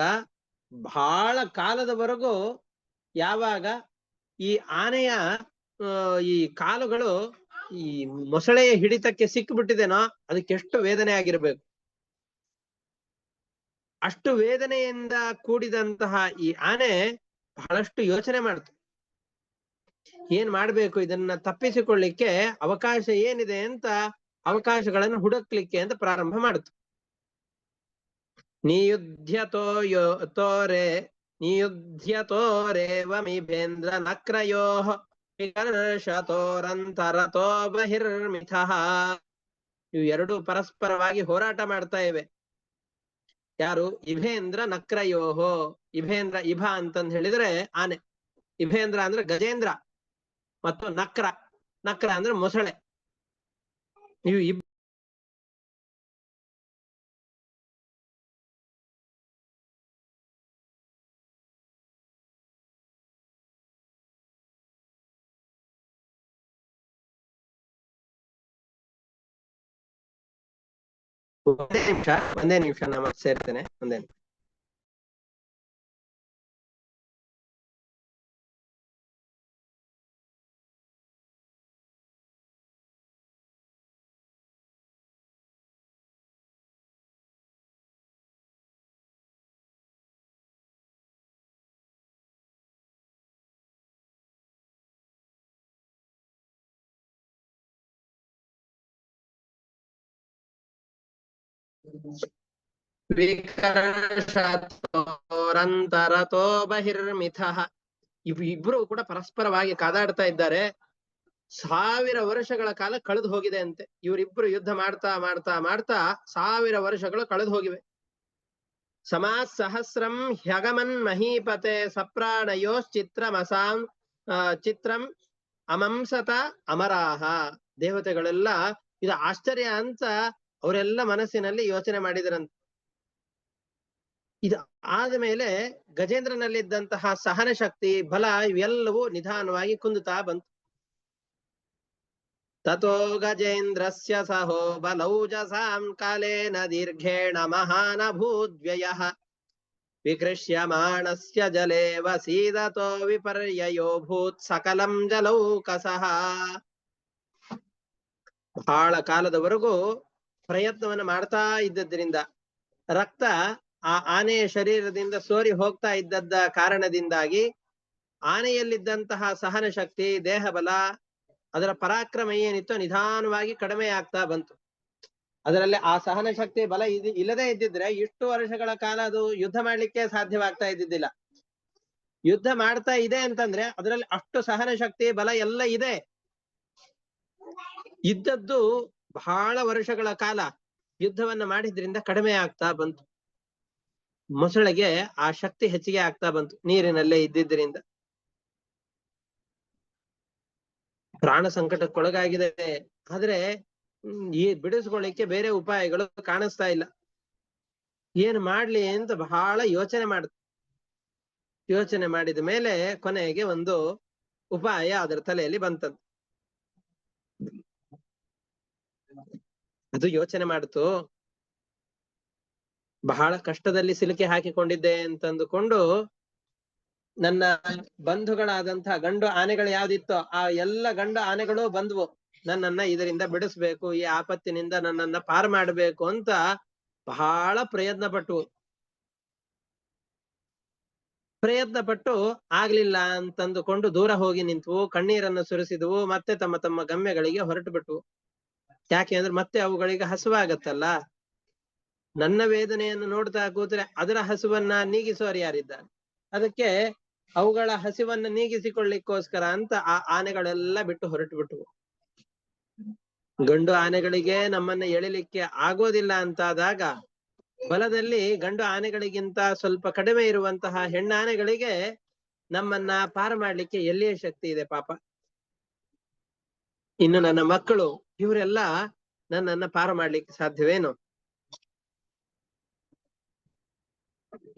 ಬಹಳ ಕಾಲದವರೆಗೂ ಯಾವಾಗ ಈ ಆನೆಯ ಈ ಕಾಲುಗಳು ಈ ಮೊಸಳೆಯ ಹಿಡಿತಕ್ಕೆ ಸಿಕ್ಕಿಬಿಟ್ಟಿದೆನೋ ಅದಕ್ಕೆ ಎಷ್ಟು ವೇದನೆ ಆಗಿರ್ಬೇಕು. ಅಷ್ಟು ವೇದನೆಯಿಂದ ಕೂಡಿದಂತಹ ಈ ಆನೆ ಬಹಳಷ್ಟು ಯೋಚನೆ ಮಾಡ್ತು. ಏನ್ ಮಾಡ್ಬೇಕು, ಇದನ್ನ ತಪ್ಪಿಸಿಕೊಳ್ಳಿಕ್ಕೆ ಅವಕಾಶ ಏನಿದೆ ಅಂತ ಅವಕಾಶಗಳನ್ನು ಹುಡುಕ್ಲಿಕ್ಕೆ ಅಂತ ಪ್ರಾರಂಭ ಮಾಡಿತು. ನಿಯುಧ್ಯತೋರೇವಮಿಭೇಂದ್ರ ನಕ್ರಯೋ ವಿಕರ್ಷತೋರಂತರತೋ ಬಹಿರ್ಮಿಥಃ. ಇವು ಎರಡು ಪರಸ್ಪರವಾಗಿ ಹೋರಾಟ ಮಾಡ್ತಾ ಇವೆ. ಯಾರು? ಇಭೇಂದ್ರ ನಕ್ರಯೋಹೋ. ಇಭೇಂದ್ರ, ಇಭ ಅಂತಂದ್ ಹೇಳಿದ್ರೆ ಆನೆ, ಇಭೇಂದ್ರ ಅಂದ್ರೆ ಗಜೇಂದ್ರ, ಮತ್ತು ನಕ್ರ, ನಕ್ರ ಅಂದ್ರೆ ಮೊಸಳೆ. ಇವು ಒಂದೇ ನಿಮಿಷ ನಾ ಮತ್ತೆ ಸೇರ್ತೇನೆ. ಒಂದೇ ನಿಮಿಷ. ವಿಕರ್ಷತೋರಂತರತೋ ಬಹಿರ್ಮಿಥಃ. ಇಬ್ರು ಕೂಡ ಪರಸ್ಪರವಾಗಿ ಕಾದಾಡ್ತಾ ಇದ್ದಾರೆ. 1000 ವರ್ಷಗಳ ಕಾಲ ಕಳೆದು ಹೋಗಿದೆ ಅಂತೆ. ಇವರಿಬ್ರು ಯುದ್ಧ ಮಾಡ್ತಾ ಮಾಡ್ತಾ ಮಾಡ್ತಾ 1000 ವರ್ಷಗಳು ಕಳೆದು ಹೋಗಿವೆ. ಸಮಾಸ್ ಸಹಸ್ರಂ ಹ್ಯಗಮನ್ ಮಹೀಪತೆ ಸಪ್ರಾಣಯೋಶ್ಚಿತ್ರಮಸಾಂ ಚಿತ್ರಂ ಅಮಂಸತ ಅಮರಾಹ. ದೇವತೆಗಳೆಲ್ಲ ಇದು ಆಶ್ಚರ್ಯ ಅಂತ ಅವರೆಲ್ಲ ಮನಸ್ಸಿನಲ್ಲಿ ಯೋಚನೆ ಮಾಡಿದರಂತೆ. ಇದು ಆದ್ಮೇಲೆ ಗಜೇಂದ್ರನಲ್ಲಿದ್ದಂತಹ ಸಹನ ಶಕ್ತಿ, ಬಲ ಇವೆಲ್ಲವೂ ನಿಧಾನವಾಗಿ ಕುಂದುತ್ತಾ ಬಂತು. ತಥೋ ಗಜೇಂದ್ರಸ್ಯ ಸಹೋ ಬಲೌಜಸಾಂ ಕಾಲೇನ ದೀರ್ಘೇಣ ಮಹಾನಭೂದ್ವ್ಯಯಃ ವಿಕೃಷ್ಯಮಾಣಸ್ಯ ಜಲೇ ವಸೀದತೋ ವಿಪರ್ಯಯೋ ಭೂತ್ ಸಕಲಂ ಜಲೌಕಸಃ. ಬಹಳ ಕಾಲದವರೆಗೂ ಪ್ರಯತ್ನವನ್ನು ಮಾಡ್ತಾ ಇದ್ದದ್ರಿಂದ ರಕ್ತ ಆ ಆನೆಯ ಶರೀರದಿಂದ ಸೋರಿ ಹೋಗ್ತಾ ಇದ್ದದ್ದ ಕಾರಣದಿಂದಾಗಿ ಆನೆಯಲ್ಲಿದ್ದಂತಹ ಸಹನ ಶಕ್ತಿ, ದೇಹ ಬಲ, ಅದರ ಪರಾಕ್ರಮ ಏನಿತ್ತು ನಿಧಾನವಾಗಿ ಕಡಿಮೆ ಆಗ್ತಾ ಬಂತು. ಅದರಲ್ಲಿ ಆ ಸಹನ ಶಕ್ತಿ ಬಲ ಇಲ್ಲದೆ ಇದ್ದಿದ್ರೆ ಇಷ್ಟು ವರ್ಷಗಳ ಕಾಲ ಅದು ಯುದ್ಧ ಮಾಡ್ಲಿಕ್ಕೆ ಸಾಧ್ಯವಾಗ್ತಾ ಇದ್ದಿದ್ದಿಲ್ಲ. ಯುದ್ಧ ಮಾಡ್ತಾ ಇದೆ ಅಂತಂದ್ರೆ ಅದರಲ್ಲಿ ಅಷ್ಟು ಸಹನ ಶಕ್ತಿ ಬಲ ಎಲ್ಲ ಇದೆ. ಇದ್ದದ್ದು ಬಹಳ ವರ್ಷಗಳ ಕಾಲ ಯುದ್ಧವನ್ನ ಮಾಡಿದ್ರಿಂದ ಕಡಿಮೆ ಆಗ್ತಾ ಬಂತು. ಮೊಸಳೆಗೆ ಆ ಶಕ್ತಿ ಹೆಚ್ಚಿಗೆ ಆಗ್ತಾ ಬಂತು ನೀರಿನಲ್ಲೇ ಇದ್ದಿದ್ದರಿಂದ. ಪ್ರಾಣ ಸಂಕಟಕ್ಕೊಳಗಾಗಿದೆ. ಆದ್ರೆ ಈ ಬಿಡಿಸ್ಕೊಳ್ಳಿಕ್ಕೆ ಬೇರೆ ಉಪಾಯಗಳು ಕಾಣಿಸ್ತಾ ಇಲ್ಲ. ಏನ್ ಮಾಡ್ಲಿ ಅಂತ ಬಹಳ ಯೋಚನೆ ಮಾಡುತ್ತೆ. ಯೋಚನೆ ಮಾಡಿದ ಮೇಲೆ ಕೊನೆಗೆ ಒಂದು ಉಪಾಯ ಅದರ ತಲೆಯಲ್ಲಿ ಬಂತಂತೆ. ಅದು ಯೋಚನೆ ಮಾಡ್ತು, ಬಹಳ ಕಷ್ಟದಲ್ಲಿ ಸಿಲುಕಿ ಹಾಕಿಕೊಂಡಿದ್ದೆ ಅಂತಂದುಕೊಂಡು ನನ್ನ ಬಂಧುಗಳಾದಂತಹ ಗಂಡು ಆನೆಗಳು ಯಾವ್ದಿತ್ತೋ ಆ ಎಲ್ಲ ಗಂಡು ಆನೆಗಳು ಬಂದ್ವು. ನನ್ನನ್ನ ಇದರಿಂದ ಬಿಡಿಸ್ಬೇಕು, ಈ ಆಪತ್ತಿನಿಂದ ನನ್ನನ್ನ ಪಾರು ಮಾಡಬೇಕು ಅಂತ ಬಹಳ ಪ್ರಯತ್ನ ಪಟ್ಟು ಆಗ್ಲಿಲ್ಲ ಅಂತಂದುಕೊಂಡು ದೂರ ಹೋಗಿ ನಿಂತವು, ಕಣ್ಣೀರನ್ನು ಸುರಿಸಿದವು, ಮತ್ತೆ ತಮ್ಮ ತಮ್ಮ ಗಮ್ಯಗಳಿಗೆ ಹೊರಟು ಬಿಟ್ವು. ಯಾಕೆ ಅಂದ್ರೆ ಮತ್ತೆ ಅವುಗಳಿಗೆ ಹಸುವಾಗತ್ತಲ್ಲ. ನನ್ನ ವೇದನೆಯನ್ನು ನೋಡ್ತಾ ಕೂತ್ರೆ ಅದರ ಹಸುವನ್ನ ನೀಗಿಸೋರು ಯಾರಿದ್ದಾರೆ? ಅದಕ್ಕೆ ಅವುಗಳ ಹಸಿವನ್ನ ನೀಗಿಸಿಕೊಳ್ಳಿಕ್ಕೋಸ್ಕರ ಅಂತ ಆ ಆನೆಗಳೆಲ್ಲ ಬಿಟ್ಟು ಹೊರಟು ಬಿಟ್ಟವು. ಗಂಡು ಆನೆಗಳಿಗೆ ನಮ್ಮನ್ನ ಎಳಿಲಿಕ್ಕೆ ಆಗೋದಿಲ್ಲ ಅಂತಾದಾಗ ಬಲದಲ್ಲಿ ಗಂಡು ಆನೆಗಳಿಗಿಂತ ಸ್ವಲ್ಪ ಕಡಿಮೆ ಇರುವಂತಹ ಹೆಣ್ಣಾನೆಗಳಿಗೆ ನಮ್ಮನ್ನ ಪಾರ ಮಾಡ್ಲಿಕ್ಕೆ ಎಲ್ಲಿಯೇ ಶಕ್ತಿ ಇದೆ ಪಾಪ. ಇನ್ನು ನನ್ನ ಮಕ್ಕಳು ಇವರೆಲ್ಲ ನನ್ನನ್ನ ಪಾರ ಮಾಡ್ಲಿಕ್ಕೆ ಸಾಧ್ಯವೇನು?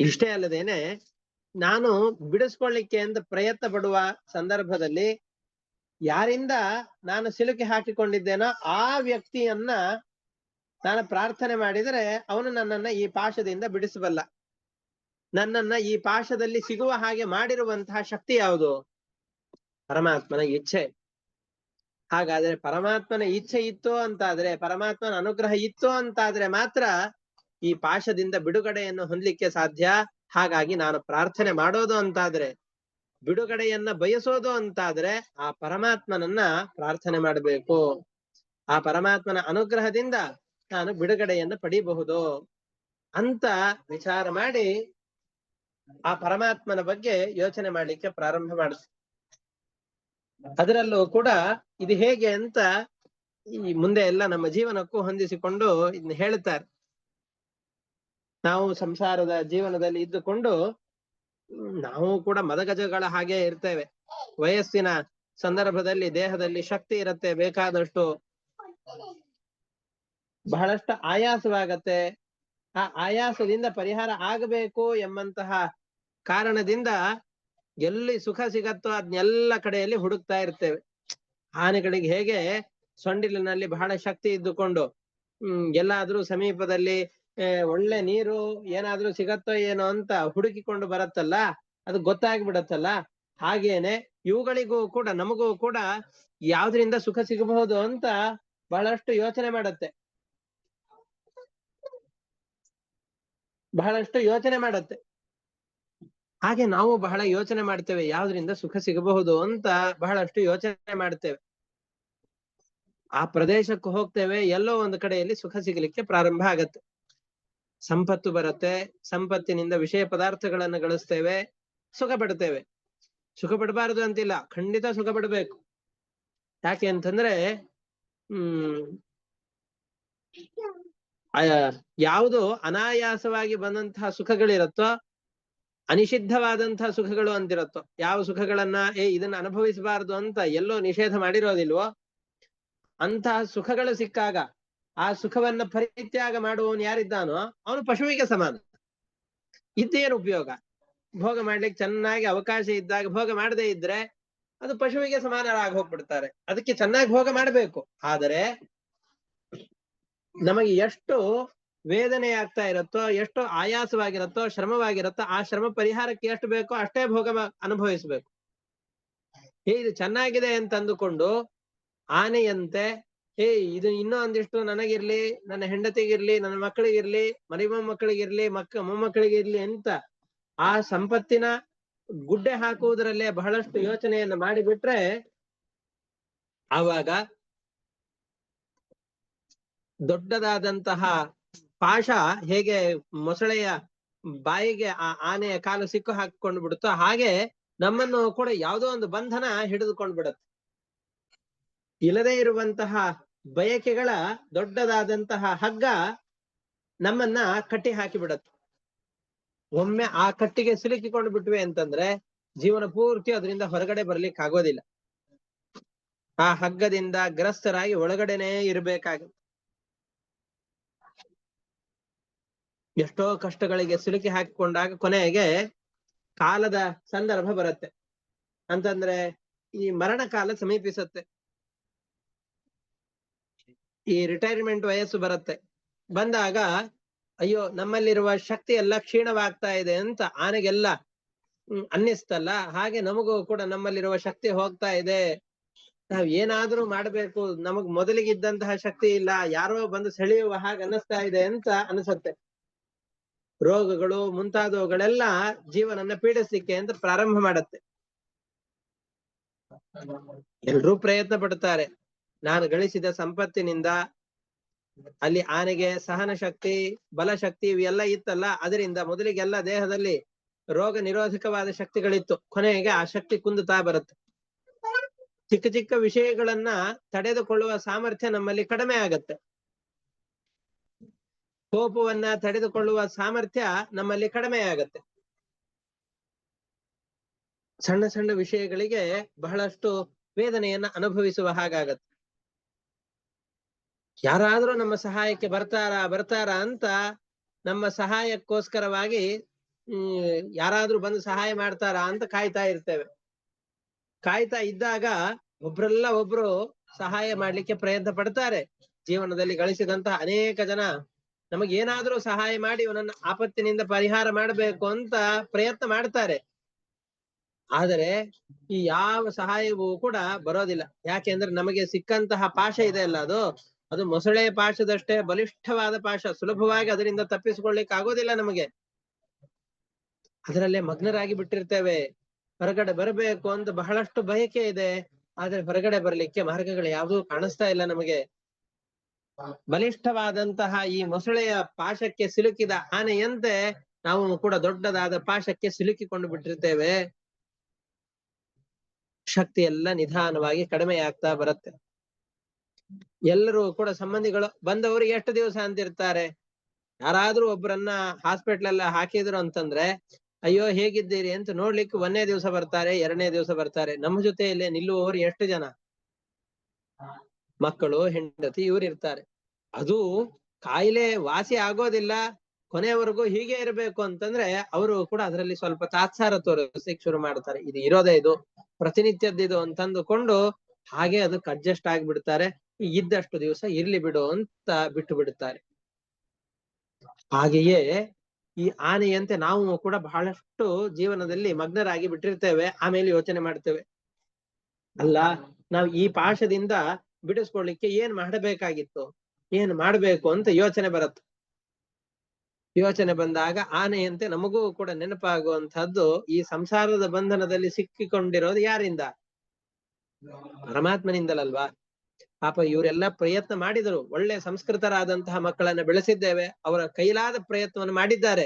ಇಷ್ಟೇ ಅಲ್ಲದೇನೆ ನಾನು ಬಿಡಿಸ್ಕೊಳ್ಳಿಕ್ಕೆ ಅಂತ ಪ್ರಯತ್ನ ಪಡುವ ಸಂದರ್ಭದಲ್ಲಿ ಯಾರಿಂದ ನಾನು ಸಿಲುಕಿ ಹಾಕಿಕೊಂಡಿದ್ದೇನೋ ಆ ವ್ಯಕ್ತಿಯನ್ನ ನಾನು ಪ್ರಾರ್ಥನೆ ಮಾಡಿದರೆ ಅವನು ನನ್ನನ್ನ ಈ ಪಾಶದಿಂದ ಬಿಡಿಸಬಲ್ಲ. ನನ್ನನ್ನ ಈ ಪಾಶದಲ್ಲಿ ಸಿಗುವ ಹಾಗೆ ಮಾಡಿರುವಂತಹ ಶಕ್ತಿ ಯಾವುದು? ಪರಮಾತ್ಮನ ಇಚ್ಛೆ. ಹಾಗಾದ್ರೆ ಪರಮಾತ್ಮನ ಇಚ್ಛೆ ಇತ್ತು ಅಂತಾದ್ರೆ, ಪರಮಾತ್ಮನ ಅನುಗ್ರಹ ಇತ್ತು ಅಂತಾದ್ರೆ ಮಾತ್ರ ಈ ಪಾಶದಿಂದ ಬಿಡುಗಡೆಯನ್ನು ಹೊಂದಲಿಕ್ಕೆ ಸಾಧ್ಯ. ಹಾಗಾಗಿ ನಾನು ಪ್ರಾರ್ಥನೆ ಮಾಡೋದು ಅಂತಾದ್ರೆ, ಬಿಡುಗಡೆಯನ್ನ ಬಯಸೋದು ಅಂತಾದ್ರೆ ಆ ಪರಮಾತ್ಮನನ್ನ ಪ್ರಾರ್ಥನೆ ಮಾಡಬೇಕು. ಆ ಪರಮಾತ್ಮನ ಅನುಗ್ರಹದಿಂದ ನಾನು ಬಿಡುಗಡೆಯನ್ನು ಪಡಿಬಹುದು ಅಂತ ವಿಚಾರ ಮಾಡಿ ಆ ಪರಮಾತ್ಮನ ಬಗ್ಗೆ ಯೋಚನೆ ಮಾಡ್ಲಿಕ್ಕೆ ಪ್ರಾರಂಭ ಮಾಡುತ್ತೆ. ಅದರಲ್ಲೂ ಕೂಡ ಇದು ಹೇಗೆ ಅಂತ ಈ ಮುಂದೆ ಎಲ್ಲ ನಮ್ಮ ಜೀವನಕ್ಕೂ ಹೊಂದಿಸಿಕೊಂಡು ಇದನ್ನ ಹೇಳುತ್ತಾರೆ. ನಾವು ಸಂಸಾರದ ಜೀವನದಲ್ಲಿ ಇದ್ದುಕೊಂಡು ನಾವು ಕೂಡ ಮದಗಜಗಳ ಹಾಗೆ ಇರ್ತೇವೆ. ವಯಸ್ಸಿನ ಸಂದರ್ಭದಲ್ಲಿ ದೇಹದಲ್ಲಿ ಶಕ್ತಿ ಇರುತ್ತೆ ಬೇಕಾದಷ್ಟು, ಬಹಳಷ್ಟು ಆಯಾಸವಾಗತ್ತೆ. ಆ ಆಯಾಸದಿಂದ ಪರಿಹಾರ ಆಗಬೇಕು ಎಂಬಂತಹ ಕಾರಣದಿಂದ ಎಲ್ಲಿ ಸುಖ ಸಿಗತ್ತೋ ಅದನ್ನೆಲ್ಲ ಕಡೆಯಲ್ಲಿ ಹುಡುಕ್ತಾ ಇರ್ತೇವೆ. ಆನೆಗಳಿಗೆ ಹೇಗೆ ಸೊಂಡಿಲಿನಲ್ಲಿ ಬಹಳ ಶಕ್ತಿ ಇದ್ದುಕೊಂಡು ಎಲ್ಲಾದ್ರೂ ಸಮೀಪದಲ್ಲಿ ಒಳ್ಳೆ ನೀರು ಏನಾದ್ರೂ ಸಿಗತ್ತೋ ಏನೋ ಅಂತ ಹುಡುಕಿಕೊಂಡು ಬರತ್ತಲ್ಲ, ಅದು ಗೊತ್ತಾಗ್ಬಿಡತ್ತಲ್ಲ. ಹಾಗೇನೆ ಇವುಗಳಿಗೂ ಕೂಡ ನಮಗೂ ಕೂಡ ಯಾವ್ದ್ರಿಂದ ಸುಖ ಸಿಗಬಹುದು ಅಂತ ಬಹಳಷ್ಟು ಯೋಚನೆ ಮಾಡತ್ತೆ, ಬಹಳಷ್ಟು ಯೋಚನೆ ಮಾಡತ್ತೆ. ಹಾಗೆ ನಾವು ಬಹಳ ಯೋಚನೆ ಮಾಡ್ತೇವೆ, ಯಾವ್ದ್ರಿಂದ ಸುಖ ಸಿಗಬಹುದು ಅಂತ ಬಹಳಷ್ಟು ಯೋಚನೆ ಮಾಡ್ತೇವೆ. ಆ ಪ್ರದೇಶಕ್ಕೆ ಹೋಗ್ತೇವೆ, ಎಲ್ಲೋ ಒಂದು ಕಡೆಯಲ್ಲಿ ಸುಖ ಸಿಗಲಿಕ್ಕೆ ಪ್ರಾರಂಭ ಆಗತ್ತೆ. ಸಂಪತ್ತು ಬರುತ್ತೆ, ಸಂಪತ್ತಿನಿಂದ ವಿಷಯ ಪದಾರ್ಥಗಳನ್ನು ಗಳಿಸ್ತೇವೆ, ಸುಖ ಪಡ್ತೇವೆ. ಸುಖ ಪಡಬಾರದು ಅಂತಿಲ್ಲ, ಖಂಡಿತ ಸುಖ ಪಡಬೇಕು. ಯಾಕೆ ಅಂತಂದ್ರೆ ಯಾವುದು ಅನಾಯಾಸವಾಗಿ ಬಂದಂತಹ ಸುಖಗಳಿರತ್ತೋ, ಅನಿಷಿದ್ಧವಾದಂತಹ ಸುಖಗಳು ಅಂತಿರತ್ತೋ, ಯಾವ ಸುಖಗಳನ್ನ ಇದನ್ನ ಅನುಭವಿಸಬಾರದು ಅಂತ ಎಲ್ಲೋ ನಿಷೇಧ ಮಾಡಿರೋದಿಲ್ವೋ ಅಂತಹ ಸುಖಗಳು ಸಿಕ್ಕಾಗ ಆ ಸುಖವನ್ನ ಪರಿತ್ಯಾಗ ಮಾಡುವವನು ಯಾರಿದ್ದಾನೋ ಅವನು ಪಶುವಿಗೆ ಸಮಾನ. ಇದ್ದೇನು ಉಪಯೋಗ? ಭೋಗ ಮಾಡ್ಲಿಕ್ಕೆ ಚೆನ್ನಾಗಿ ಅವಕಾಶ ಇದ್ದಾಗ ಭೋಗ ಮಾಡದೇ ಇದ್ರೆ ಅದು ಪಶುವಿಗೆ ಸಮಾನರಾಗಿ ಹೋಗ್ಬಿಡ್ತಾರೆ. ಅದಕ್ಕೆ ಚೆನ್ನಾಗಿ ಭೋಗ ಮಾಡಬೇಕು. ಆದರೆ ನಮಗೆ ಎಷ್ಟು ವೇದನೆ ಆಗ್ತಾ ಇರುತ್ತೋ, ಎಷ್ಟು ಆಯಾಸವಾಗಿರುತ್ತೋ, ಶ್ರಮವಾಗಿರುತ್ತೋ, ಆ ಶ್ರಮ ಪರಿಹಾರಕ್ಕೆ ಎಷ್ಟು ಬೇಕೋ ಅಷ್ಟೇ ಭೋಗ ಅನುಭವಿಸ್ಬೇಕು. ಇದು ಚೆನ್ನಾಗಿದೆ ಅಂತ ಅಂದುಕೊಂಡು ಆನೆಯಂತೆ ಇದು ಇನ್ನೂ ಒಂದಿಷ್ಟು ನನಗಿರ್ಲಿ, ನನ್ನ ಹೆಂಡತಿಗಿರ್ಲಿ, ನನ್ನ ಮಕ್ಕಳಿಗಿರ್ಲಿ, ಮರಿ ಮೊಮ್ಮಕ್ಕಳಿಗಿರ್ಲಿ, ಮೊಮ್ಮಕ್ಕಳಿಗಿರ್ಲಿ ಅಂತ ಆ ಸಂಪತ್ತಿನ ಗುಡ್ಡೆ ಹಾಕುವುದರಲ್ಲೇ ಬಹಳಷ್ಟು ಯೋಚನೆಯನ್ನು ಮಾಡಿಬಿಟ್ರೆ ಆವಾಗ ದೊಡ್ಡದಾದಂತಹ ಪಾಶ ಹೇಗೆ ಮೊಸಳೆಯ ಬಾಯಿಗೆ ಆ ಆನೆಯ ಕಾಲು ಸಿಕ್ಕು ಹಾಕಿಕೊಂಡು ಬಿಡುತ್ತೋ ಹಾಗೆ ನಮ್ಮನ್ನು ಕೂಡ ಯಾವುದೋ ಒಂದು ಬಂಧನ ಹಿಡಿದುಕೊಂಡು ಬಿಡುತ್ತೆ. ಇಲ್ಲದೆ ಇರುವಂತಹ ಬಯಕೆಗಳ ದೊಡ್ಡದಾದಂತಹ ಹಗ್ಗ ನಮ್ಮನ್ನ ಕಟ್ಟಿ ಹಾಕಿ ಬಿಡತ್ತೆ. ಒಮ್ಮೆ ಆ ಕಟ್ಟಿಗೆ ಸಿಲುಕಿಕೊಂಡು ಬಿಟ್ವಿ ಅಂತಂದ್ರೆ ಜೀವನ ಪೂರ್ತಿ ಅದರಿಂದ ಹೊರಗಡೆ ಬರ್ಲಿಕ್ಕೆ ಆಗೋದಿಲ್ಲ. ಆ ಹಗ್ಗದಿಂದ ಗ್ರಸ್ತರಾಗಿ ಒಳಗಡೆನೆ ಇರಬೇಕಾಗುತ್ತೆ. ಎಷ್ಟೋ ಕಷ್ಟಗಳಿಗೆ ಸಿಲುಕಿ ಹಾಕಿಕೊಂಡಾಗ ಕೊನೆಗೆ ಕಾಲದ ಸಂದರ್ಭ ಬರುತ್ತೆ. ಅಂತಂದ್ರೆ ಈ ಮರಣ ಕಾಲ ಸಮೀಪಿಸುತ್ತೆ, ಈ ರಿಟೈರ್ಮೆಂಟ್ ವಯಸ್ಸು ಬರುತ್ತೆ. ಬಂದಾಗ ಅಯ್ಯೋ ನಮ್ಮಲ್ಲಿರುವ ಶಕ್ತಿ ಎಲ್ಲ ಕ್ಷೀಣವಾಗ್ತಾ ಇದೆ ಅಂತ ಆನೆಗೆಲ್ಲ ಅನ್ನಿಸ್ತಲ್ಲ, ಹಾಗೆ ನಮಗೂ ಕೂಡ ನಮ್ಮಲ್ಲಿರುವ ಶಕ್ತಿ ಹೋಗ್ತಾ ಇದೆ, ನಾವ್ ಏನಾದ್ರೂ ಮಾಡ್ಬೇಕು, ನಮಗ್ ಮೊದಲಿಗಿದ್ದಂತಹ ಶಕ್ತಿ ಇಲ್ಲ, ಯಾರೋ ಬಂದು ಸೆಳೆಯುವ ಹಾಗೆ ಅನ್ನಿಸ್ತಾ ಇದೆ ಅಂತ ಅನಿಸುತ್ತೆ. ರೋಗಗಳು ಮುಂತಾದವುಗಳೆಲ್ಲ ಜೀವನನ್ನ ಪೀಡಿಸ್ಲಿಕ್ಕೆ ಅಂತ ಪ್ರಾರಂಭ ಮಾಡತ್ತೆ. ಎಲ್ರೂ ಪ್ರಯತ್ನ ಪಡ್ತಾರೆ. ನಾನು ಗಳಿಸಿದ ಸಂಪತ್ತಿನಿಂದ ಅಲ್ಲಿ ಆನೆಗೆ ಸಹನ ಶಕ್ತಿ, ಬಲಶಕ್ತಿ ಇವೆಲ್ಲ ಇತ್ತಲ್ಲ, ಅದರಿಂದ ಮೊದಲಿಗೆಲ್ಲ ದೇಹದಲ್ಲಿ ರೋಗ ನಿರೋಧಕವಾದ ಶಕ್ತಿಗಳಿತ್ತು. ಕೊನೆಗೆ ಆ ಶಕ್ತಿ ಕುಂದುತ್ತಾ ಬರುತ್ತೆ. ಚಿಕ್ಕ ಚಿಕ್ಕ ವಿಷಯಗಳನ್ನ ತಡೆದುಕೊಳ್ಳುವ ಸಾಮರ್ಥ್ಯ ನಮ್ಮಲ್ಲಿ ಕಡಿಮೆ ಆಗತ್ತೆ. ಕೋಪವನ್ನ ತಡೆದುಕೊಳ್ಳುವ ಸಾಮರ್ಥ್ಯ ನಮ್ಮಲ್ಲಿ ಕಡಿಮೆ ಆಗತ್ತೆ. ಸಣ್ಣ ಸಣ್ಣ ವಿಷಯಗಳಿಗೆ ಬಹಳಷ್ಟು ವೇದನೆಯನ್ನ ಅನುಭವಿಸುವ ಹಾಗಾಗತ್ತೆ. ಯಾರಾದ್ರೂ ನಮ್ಮ ಸಹಾಯಕ್ಕೆ ಬರ್ತಾರಾ ಅಂತ ನಮ್ಮ ಸಹಾಯಕ್ಕೋಸ್ಕರವಾಗಿ ಯಾರಾದ್ರೂ ಬಂದು ಸಹಾಯ ಮಾಡ್ತಾರಾ ಅಂತ ಕಾಯ್ತಾ ಇರ್ತೇವೆ. ಕಾಯ್ತಾ ಇದ್ದಾಗ ಒಬ್ರು ಸಹಾಯ ಮಾಡ್ಲಿಕ್ಕೆ ಪ್ರಯತ್ನ ಪಡ್ತಾರೆ. ಜೀವನದಲ್ಲಿ ಗಳಿಸಿದಂತಹ ಅನೇಕ ಜನ ನಮಗೇನಾದ್ರೂ ಸಹಾಯ ಮಾಡಿ ಇವನನ್ನ ಆಪತ್ತಿನಿಂದ ಪರಿಹಾರ ಮಾಡಬೇಕು ಅಂತ ಪ್ರಯತ್ನ ಮಾಡ್ತಾರೆ. ಆದರೆ ಈ ಯಾವ ಸಹಾಯವೂ ಕೂಡ ಬರೋದಿಲ್ಲ. ಯಾಕೆಂದ್ರೆ ನಮಗೆ ಸಿಕ್ಕಂತಹ ಪಾಶ ಇದೆ ಅಲ್ಲ, ಅದು ಮೊಸಳೆ ಪಾಶದಷ್ಟೇ ಬಲಿಷ್ಠವಾದ ಪಾಶ. ಸುಲಭವಾಗಿ ಅದರಿಂದ ತಪ್ಪಿಸಿಕೊಳ್ಳಿಕ್ಕೆ ಆಗೋದಿಲ್ಲ ನಮಗೆ. ಅದರಲ್ಲೇ ಮಗ್ನರಾಗಿ ಬಿಟ್ಟಿರ್ತೇವೆ. ಹೊರಗಡೆ ಬರಬೇಕು ಅಂತ ಬಹಳಷ್ಟು ಬಯಕೆ ಇದೆ, ಆದ್ರೆ ಹೊರಗಡೆ ಬರ್ಲಿಕ್ಕೆ ಮಾರ್ಗಗಳು ಯಾವುದೂ ಕಾಣಿಸ್ತಾ ಇಲ್ಲ ನಮಗೆ. ಬಲಿಷ್ಠವಾದಂತಹ ಈ ಮೊಸಳೆಯ ಪಾಶಕ್ಕೆ ಸಿಲುಕಿದ ಆನೆಯಂತೆ ನಾವು ಕೂಡ ದೊಡ್ಡದಾದ ಪಾಶಕ್ಕೆ ಸಿಲುಕಿಕೊಂಡು ಬಿಟ್ಟಿರ್ತೇವೆ. ಶಕ್ತಿ ಎಲ್ಲ ನಿಧಾನವಾಗಿ ಕಡಿಮೆ ಆಗ್ತಾ ಬರುತ್ತೆ. ಎಲ್ಲರೂ ಕೂಡ ಸಂಬಂಧಿಗಳು ಬಂದವರು ಎಷ್ಟು ದಿವಸ ಅಂತಿರ್ತಾರೆ. ಯಾರಾದ್ರೂ ಒಬ್ಬರನ್ನ ಹಾಸ್ಪಿಟ್ಲ್ ಎಲ್ಲ ಹಾಕಿದ್ರು ಅಂತಂದ್ರೆ, ಅಯ್ಯೋ ಹೇಗಿದ್ದೀರಿ ಅಂತ ನೋಡ್ಲಿಕ್ಕೆ 1ನೇ ದಿವಸ ಬರ್ತಾರೆ, 2ನೇ ದಿವಸ ಬರ್ತಾರೆ. ನಮ್ಮ ಜೊತೆಯಲ್ಲೇ ನಿಲ್ಲುವವರು ಎಷ್ಟು ಜನ? ಮಕ್ಕಳು, ಹೆಂಡತಿ, ಇವ್ರು ಇರ್ತಾರೆ. ಅದು ಕಾಯಿಲೆ ವಾಸಿ ಆಗೋದಿಲ್ಲ, ಕೊನೆಯವರೆಗೂ ಹೀಗೆ ಇರಬೇಕು ಅಂತಂದ್ರೆ ಅವರು ಕೂಡ ಅದರಲ್ಲಿ ಸ್ವಲ್ಪ ತಾತ್ಸಾರ ತೋರಿಸಲಿಕ್ಕೆ ಶುರು ಮಾಡ್ತಾರೆ. ಇದು ಇರೋದೇ, ಇದು ಪ್ರತಿನಿತ್ಯದ್ದು ಅಂತಂದುಕೊಂಡು ಹಾಗೆ ಅದಕ್ಕೆ ಅಡ್ಜಸ್ಟ್ ಆಗಿಬಿಡ್ತಾರೆ. ಇದ್ದಷ್ಟು ದಿವಸ ಇರ್ಲಿ ಬಿಡು ಅಂತ ಬಿಟ್ಟು ಬಿಡುತ್ತಾರೆ. ಹಾಗೆಯೇ ಈ ಆನೆಯಂತೆ ನಾವು ಕೂಡ ಬಹಳಷ್ಟು ಜೀವನದಲ್ಲಿ ಮಗ್ನರಾಗಿ ಬಿಟ್ಟಿರ್ತೇವೆ. ಆಮೇಲೆ ಯೋಚನೆ ಮಾಡ್ತೇವೆ, ಅಲ್ಲ ನಾವು ಈ ಪಾಶದಿಂದ ಬಿಡಿಸ್ಕೊಳ್ಳಿಕ್ಕೆ ಏನ್ ಮಾಡಬೇಕಾಗಿತ್ತು, ಏನ್ ಮಾಡ್ಬೇಕು ಅಂತ ಯೋಚನೆ ಬರುತ್ತೆ. ಯೋಚನೆ ಬಂದಾಗ ಆನೆಯಂತೆ ನಮಗೂ ಕೂಡ ನೆನಪಾಗುವಂತಹದ್ದು, ಈ ಸಂಸಾರದ ಬಂಧನದಲ್ಲಿ ಸಿಕ್ಕಿಕೊಂಡಿರೋದು ಯಾರಿಂದ? ಪರಮಾತ್ಮನಿಂದಲಲ್ವಾ? ಪಾಪ ಇವರೆಲ್ಲ ಪ್ರಯತ್ನ ಮಾಡಿದರು. ಒಳ್ಳೆ ಸಂಸ್ಕೃತರಾದಂತಹ ಮಕ್ಕಳನ್ನ ಬೆಳೆಸಿದ್ದೇವೆ, ಅವರ ಕೈಲಾದ ಪ್ರಯತ್ನವನ್ನು ಮಾಡಿದ್ದಾರೆ.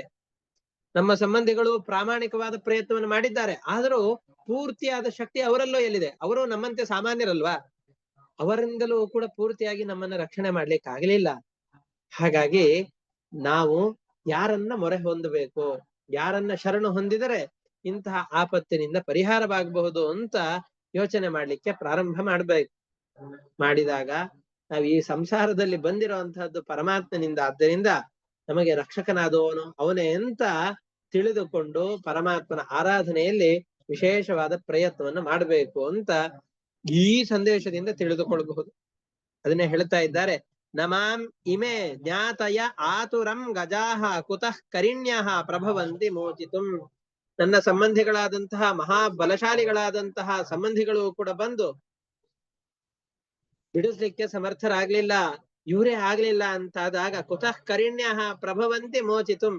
ನಮ್ಮ ಸಂಬಂಧಿಗಳು ಪ್ರಾಮಾಣಿಕವಾದ ಪ್ರಯತ್ನವನ್ನು ಮಾಡಿದ್ದಾರೆ. ಆದರೂ ಪೂರ್ತಿಯಾದ ಶಕ್ತಿ ಅವರಲ್ಲೂ ಎಲ್ಲಿದೆ? ಅವರು ನಮ್ಮಂತೆ ಸಾಮಾನ್ಯರಲ್ವಾ? ಅವರಿಂದಲೂ ಕೂಡ ಪೂರ್ತಿಯಾಗಿ ನಮ್ಮನ್ನ ರಕ್ಷಣೆ ಮಾಡ್ಲಿಕ್ಕೆ ಆಗ್ಲಿಲ್ಲ. ಹಾಗಾಗಿ ನಾವು ಯಾರನ್ನ ಮೊರೆ ಹೊಂದಬೇಕು, ಯಾರನ್ನ ಶರಣು ಹೊಂದಿದರೆ ಇಂತಹ ಆಪತ್ತಿನಿಂದ ಪರಿಹಾರವಾಗಬಹುದು ಅಂತ ಯೋಚನೆ ಮಾಡ್ಲಿಕ್ಕೆ ಪ್ರಾರಂಭ ಮಾಡ್ಬೇಕು. ಮಾಡಿದಾಗ ನಾವು ಈ ಸಂಸಾರದಲ್ಲಿ ಬಂದಿರುವಂತಹದ್ದು ಪರಮಾತ್ಮನಿಂದ, ಆದ್ದರಿಂದ ನಮಗೆ ರಕ್ಷಕನಾದವನು ಅವನೇ ಅಂತ ತಿಳಿದುಕೊಂಡು ಪರಮಾತ್ಮನ ಆರಾಧನೆಯಲ್ಲಿ ವಿಶೇಷವಾದ ಪ್ರಯತ್ನವನ್ನು ಮಾಡಬೇಕು ಅಂತ ಈ ಸಂದೇಶದಿಂದ ತಿಳಿದುಕೊಳ್ಳಬಹುದು. ಅದನ್ನೇ ಹೇಳ್ತಾ ಇದ್ದಾರೆ, ನಮಾಂ ಇಮೆ ಜ್ಞಾತಯ ಆತುರಂ ಗಜಾಹ ಕುತಃ ಕರಿಣ್ಯಃ ಪ್ರಭವಂತಿ ಮೋಚಿತುಂ. ನನ್ನ ಸಂಬಂಧಿಗಳಾದಂತಹ ಮಹಾಬಲಶಾಲಿಗಳಾದಂತಹ ಸಂಬಂಧಿಗಳು ಕೂಡ ಬಂದು ಬಿಡಿಸ್ಲಿಕ್ಕೆ ಸಮರ್ಥರಾಗ್ಲಿಲ್ಲ, ಇವರೇ ಆಗ್ಲಿಲ್ಲ ಅಂತಾದಾಗ ಕುತಃ ಕರಿಣ್ಯಃ ಪ್ರಭವಂತಿ ಮೋಚಿತುಂ.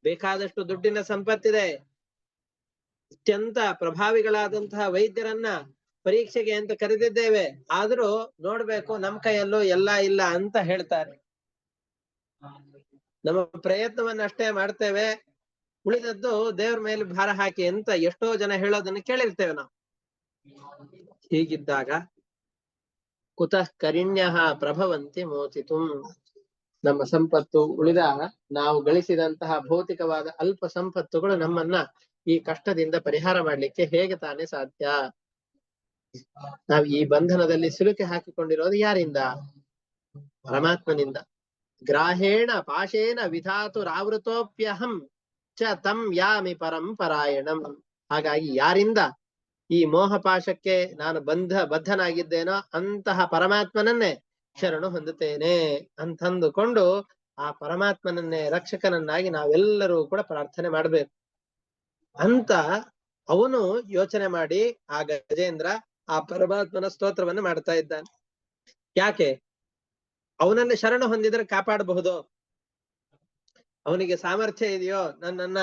ಬೇಕಾದಷ್ಟು ದುಡ್ಡಿನ ಸಂಪತ್ತಿದೆ, ಅತ್ಯಂತ ಪ್ರಭಾವಿಗಳಾದಂತಹ ವೈದ್ಯರನ್ನ ಪರೀಕ್ಷೆಗೆ ಅಂತ ಕರೆದಿದ್ದೇವೆ, ಆದ್ರೂ ನೋಡ್ಬೇಕು ನಮ್ ಕೈಯಲ್ಲೂ ಎಲ್ಲ ಇಲ್ಲ ಅಂತ ಹೇಳ್ತಾರೆ. ನಮ್ಮ ಪ್ರಯತ್ನವನ್ನ ಅಷ್ಟೇ ಮಾಡ್ತೇವೆ, ಉಳಿದದ್ದು ದೇವ್ರ ಮೇಲೆ ಭಾರ ಹಾಕಿ ಅಂತ ಎಷ್ಟೋ ಜನ ಹೇಳೋದನ್ನ ಕೇಳಿರ್ತೇವೆ ನಾವು. ಹೀಗಿದ್ದಾಗ ಕುತಃ ಕರಿಣ್ಯಃ ಪ್ರಭವಂತಿ ಮೋಚಿತುಂ. ನಮ್ಮ ಸಂಪತ್ತು, ಉಳಿದ ನಾವು ಗಳಿಸಿದಂತಹ ಭೌತಿಕವಾದ ಅಲ್ಪ ಸಂಪತ್ತುಗಳು ನಮ್ಮನ್ನ ಈ ಕಷ್ಟದಿಂದ ಪರಿಹಾರ ಮಾಡ್ಲಿಕ್ಕೆ ಹೇಗೆ ತಾನೇ ಸಾಧ್ಯ? ನಾವು ಈ ಬಂಧನದಲ್ಲಿ ಸಿಲುಕಿ ಹಾಕಿಕೊಂಡಿರೋದು ಯಾರಿಂದ? ಪರಮಾತ್ಮನಿಂದ. ಗ್ರಾಹೇಣ ಪಾಶೇನ ವಿಧಾತುರಾವೃತೋಪ್ಯಹಂ ಚ ತಂ ಯಾಮಿ ಪರಂಪರಾಯಣಂ. ಹಾಗಾಗಿ ಯಾರಿಂದ ಈ ಮೋಹಪಾಶಕ್ಕೆ ನಾನು ಬದ್ಧನಾಗಿದ್ದೇನೋ ಅಂತಹ ಪರಮಾತ್ಮನನ್ನೇ ಶರಣು ಹೊಂದುತ್ತೇನೆ ಅಂತಂದುಕೊಂಡು ಆ ಪರಮಾತ್ಮನನ್ನೇ ರಕ್ಷಕನನ್ನಾಗಿ ನಾವೆಲ್ಲರೂ ಕೂಡ ಪ್ರಾರ್ಥನೆ ಮಾಡ್ಬೇಕು ಅಂತ ಅವನು ಯೋಚನೆ ಮಾಡಿ ಆ ಗಜೇಂದ್ರ ಆ ಪರಮಾತ್ಮನ ಸ್ತೋತ್ರವನ್ನು ಮಾಡ್ತಾ ಇದ್ದಾನೆ. ಯಾಕೆ? ಅವನನ್ನ ಶರಣು ಹೊಂದಿದ್ರೆ ಕಾಪಾಡಬಹುದು. ಅವನಿಗೆ ಸಾಮರ್ಥ್ಯ ಇದೆಯೋ? ನನ್ನನ್ನ